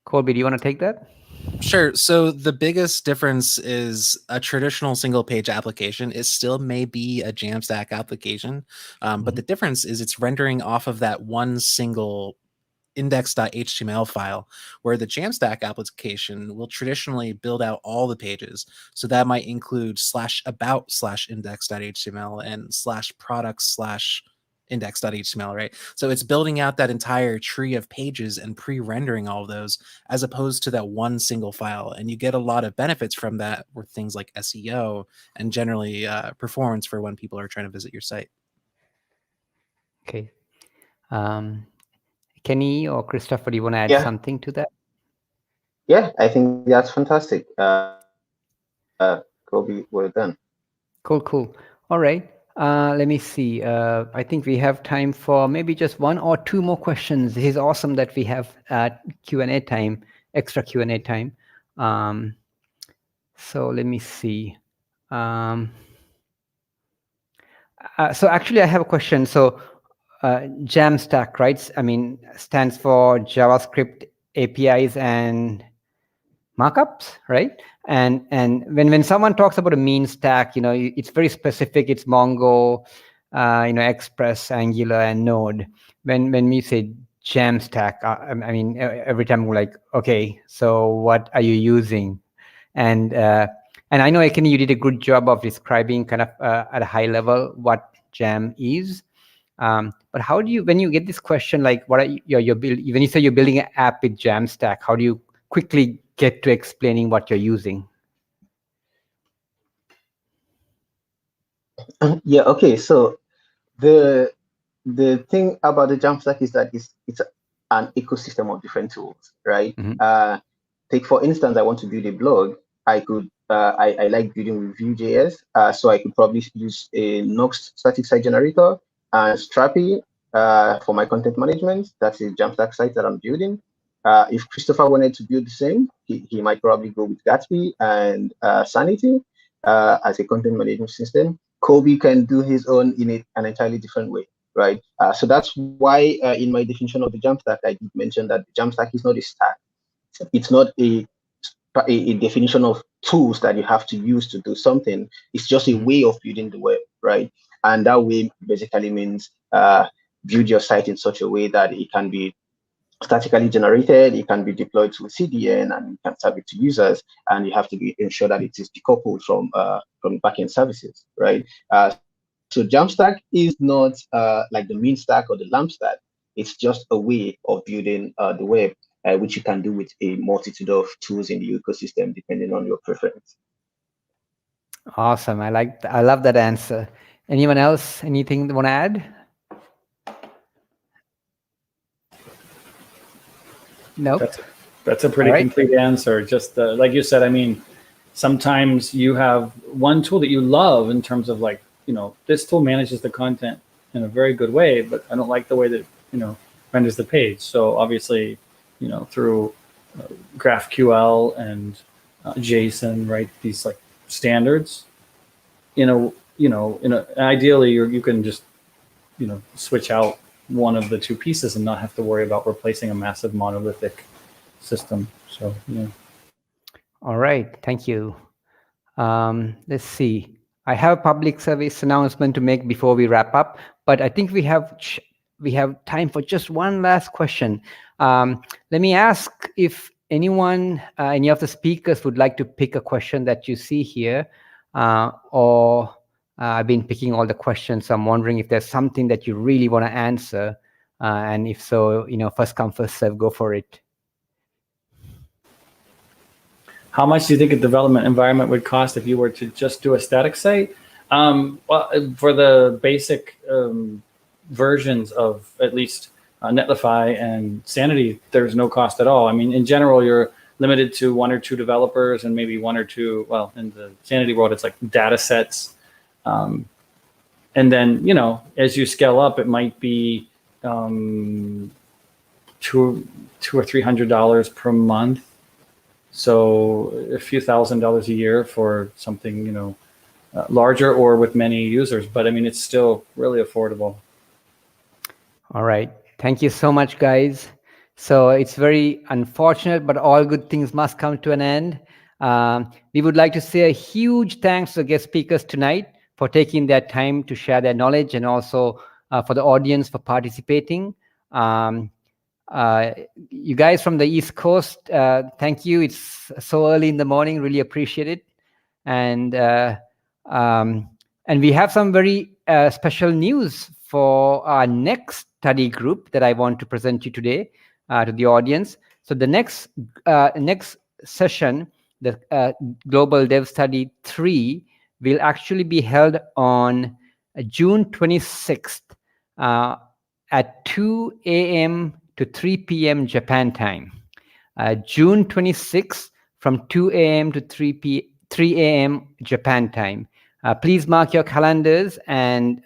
Colby, do you want to take that?
Sure. So the biggest difference is a traditional single page application. It still may be a Jamstack application, but the difference is it's rendering off of that one single index.html file, where the Jamstack application will traditionally build out all the pages. So that might include /about/index.html and /products/index.html, right? So it's building out that entire tree of pages and pre-rendering all of those, as opposed to that one single file. And you get a lot of benefits from that with things like SEO and generally performance for when people are trying to visit your site.
Okay. Kenny or Christopher, do you want to add something to that?
Yeah, I think that's fantastic. Kobe, well done.
Cool. All right. Let me see. I think we have time for maybe just one or two more questions. This is awesome that we have Q&A time, extra Q&A time. So let me see. So actually, I have a question. So Jamstack, right? I mean, stands for JavaScript APIs and markups, right? And when someone talks about a mean stack, it's very specific. It's Mongo, Express, Angular, and Node. When we say Jamstack, I mean, every time we're like, okay, so what are you using? And I know, Kenny, you did a good job of describing kind of at a high level what Jam is. But how do you, when you get this question, like what are you're building, when you say you're building an app with Jamstack, how do you quickly get to explaining what you're using?
Yeah, okay. So the thing about the Jamstack is that it's an ecosystem of different tools, right? Take, for instance, I want to build a blog. I could I like building with Vue.js, so I could probably use a Nox static site generator and Strapi for my content management. That's a Jamstack site that I'm building. If Christopher wanted to build the same, he might probably go with Gatsby and Sanity as a content management system. Kobe can do his own in an entirely different way, right? So that's why in my definition of the Jamstack, I did mention that the Jamstack is not a stack. It's not a definition of tools that you have to use to do something. It's just a way of building the web, right? And that way basically means build your site in such a way that it can be statically generated, it can be deployed to a CDN, and you can serve it to users, and you have to ensure that it is decoupled from backend services, right? So Jamstack is not like the mean stack or the LAMP stack. It's just a way of building the web, which you can do with a multitude of tools in the ecosystem, depending on your preference.
Awesome. I love that answer. Anyone else? Anything they want to add? Nope.
That's a pretty complete answer. Just like you said, I mean, sometimes you have one tool that you love in terms of like, this tool manages the content in a very good way, but I don't like the way that, renders the page. So obviously, through GraphQL and JSON, right? These like standards, ideally you can just, switch out one of the two pieces and not have to worry about replacing a massive monolithic system. So, yeah.
All right. Thank you. Let's see. I have a public service announcement to make before we wrap up, but I think we have time for just one last question. Let me ask if anyone, any of the speakers would like to pick a question that you see here, or I've been picking all the questions. So I'm wondering if there's something that you really want to answer. And if so, first come, first serve, go for it.
how much do you think a development environment would cost if you were to just do a static site? Well, for the basic versions of at least Netlify and Sanity, there's no cost at all. I mean, in general, you're limited to 1 or 2 developers and maybe 1 or 2. Well, in the Sanity world, it's like data sets. And then, you know, as you scale up, it might be $200 or $300 per month. So a few $1,000s a year for something, you know, larger or with many users. But I mean, it's still really affordable.
All right. Thank you so much, guys. So it's very unfortunate, but all good things must come to an end. We would like to say a huge thanks to the guest speakers tonight for taking their time to share their knowledge, and also for the audience for participating. You guys from the East Coast, thank you. It's so early in the morning, really appreciate it. And we have some very special news for our next study group that I want to present you today to the audience. So the next session, the Global Dev Study 3, will actually be held on June 26th at 2 a.m. to 3 p.m. Japan time. June 26th from 2 a.m. to 3 a.m. Japan time. Please mark your calendars, and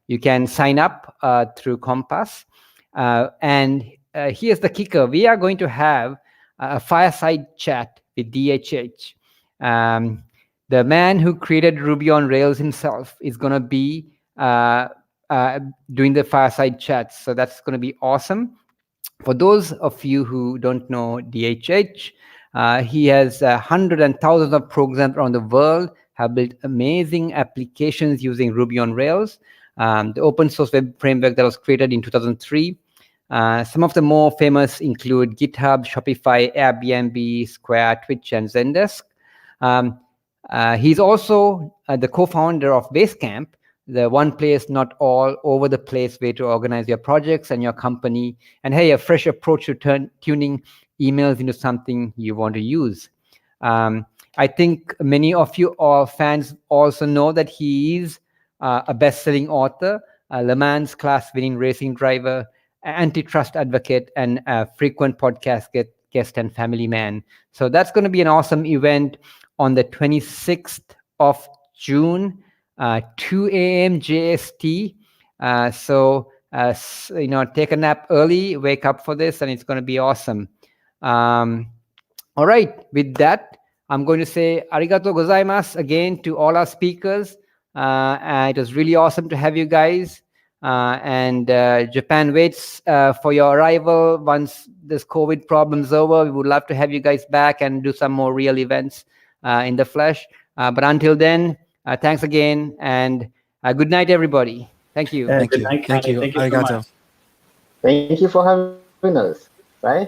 you can sign up through Compass. And here's the kicker. We are going to have a fireside chat with DHH. The man who created Ruby on Rails himself is going to be doing the fireside chat. So that's going to be awesome. For those of you who don't know DHH, he has hundreds and thousands of programs around the world, have built amazing applications using Ruby on Rails, the open source web framework that was created in 2003. Some of the more famous include GitHub, Shopify, Airbnb, Square, Twitch, and Zendesk. He's also the co-founder of Basecamp, the one place, not all, over the place way to organize your projects and your company. And hey, a fresh approach to tuning emails into something you want to use. I think many of you or fans also know that he is a best-selling author, a Le Mans class-winning racing driver, antitrust advocate, and a frequent podcast guest and family man. So that's going to be an awesome event on the 26th of June, 2 a.m. JST. So you know, take a nap early, wake up for this, and it's going to be awesome. All right, with that, I'm going to say arigato gozaimasu again to all our speakers. It was really awesome to have you guys. And Japan waits for your arrival. Once this COVID problem's over, we would love to have you guys back and do some more real events in the flesh. But until then, thanks again, and good night, everybody. Thank you.
Thank you.
Night,
Thank you.
Thank you so
Arigato.
much.
Thank you for having us. Bye.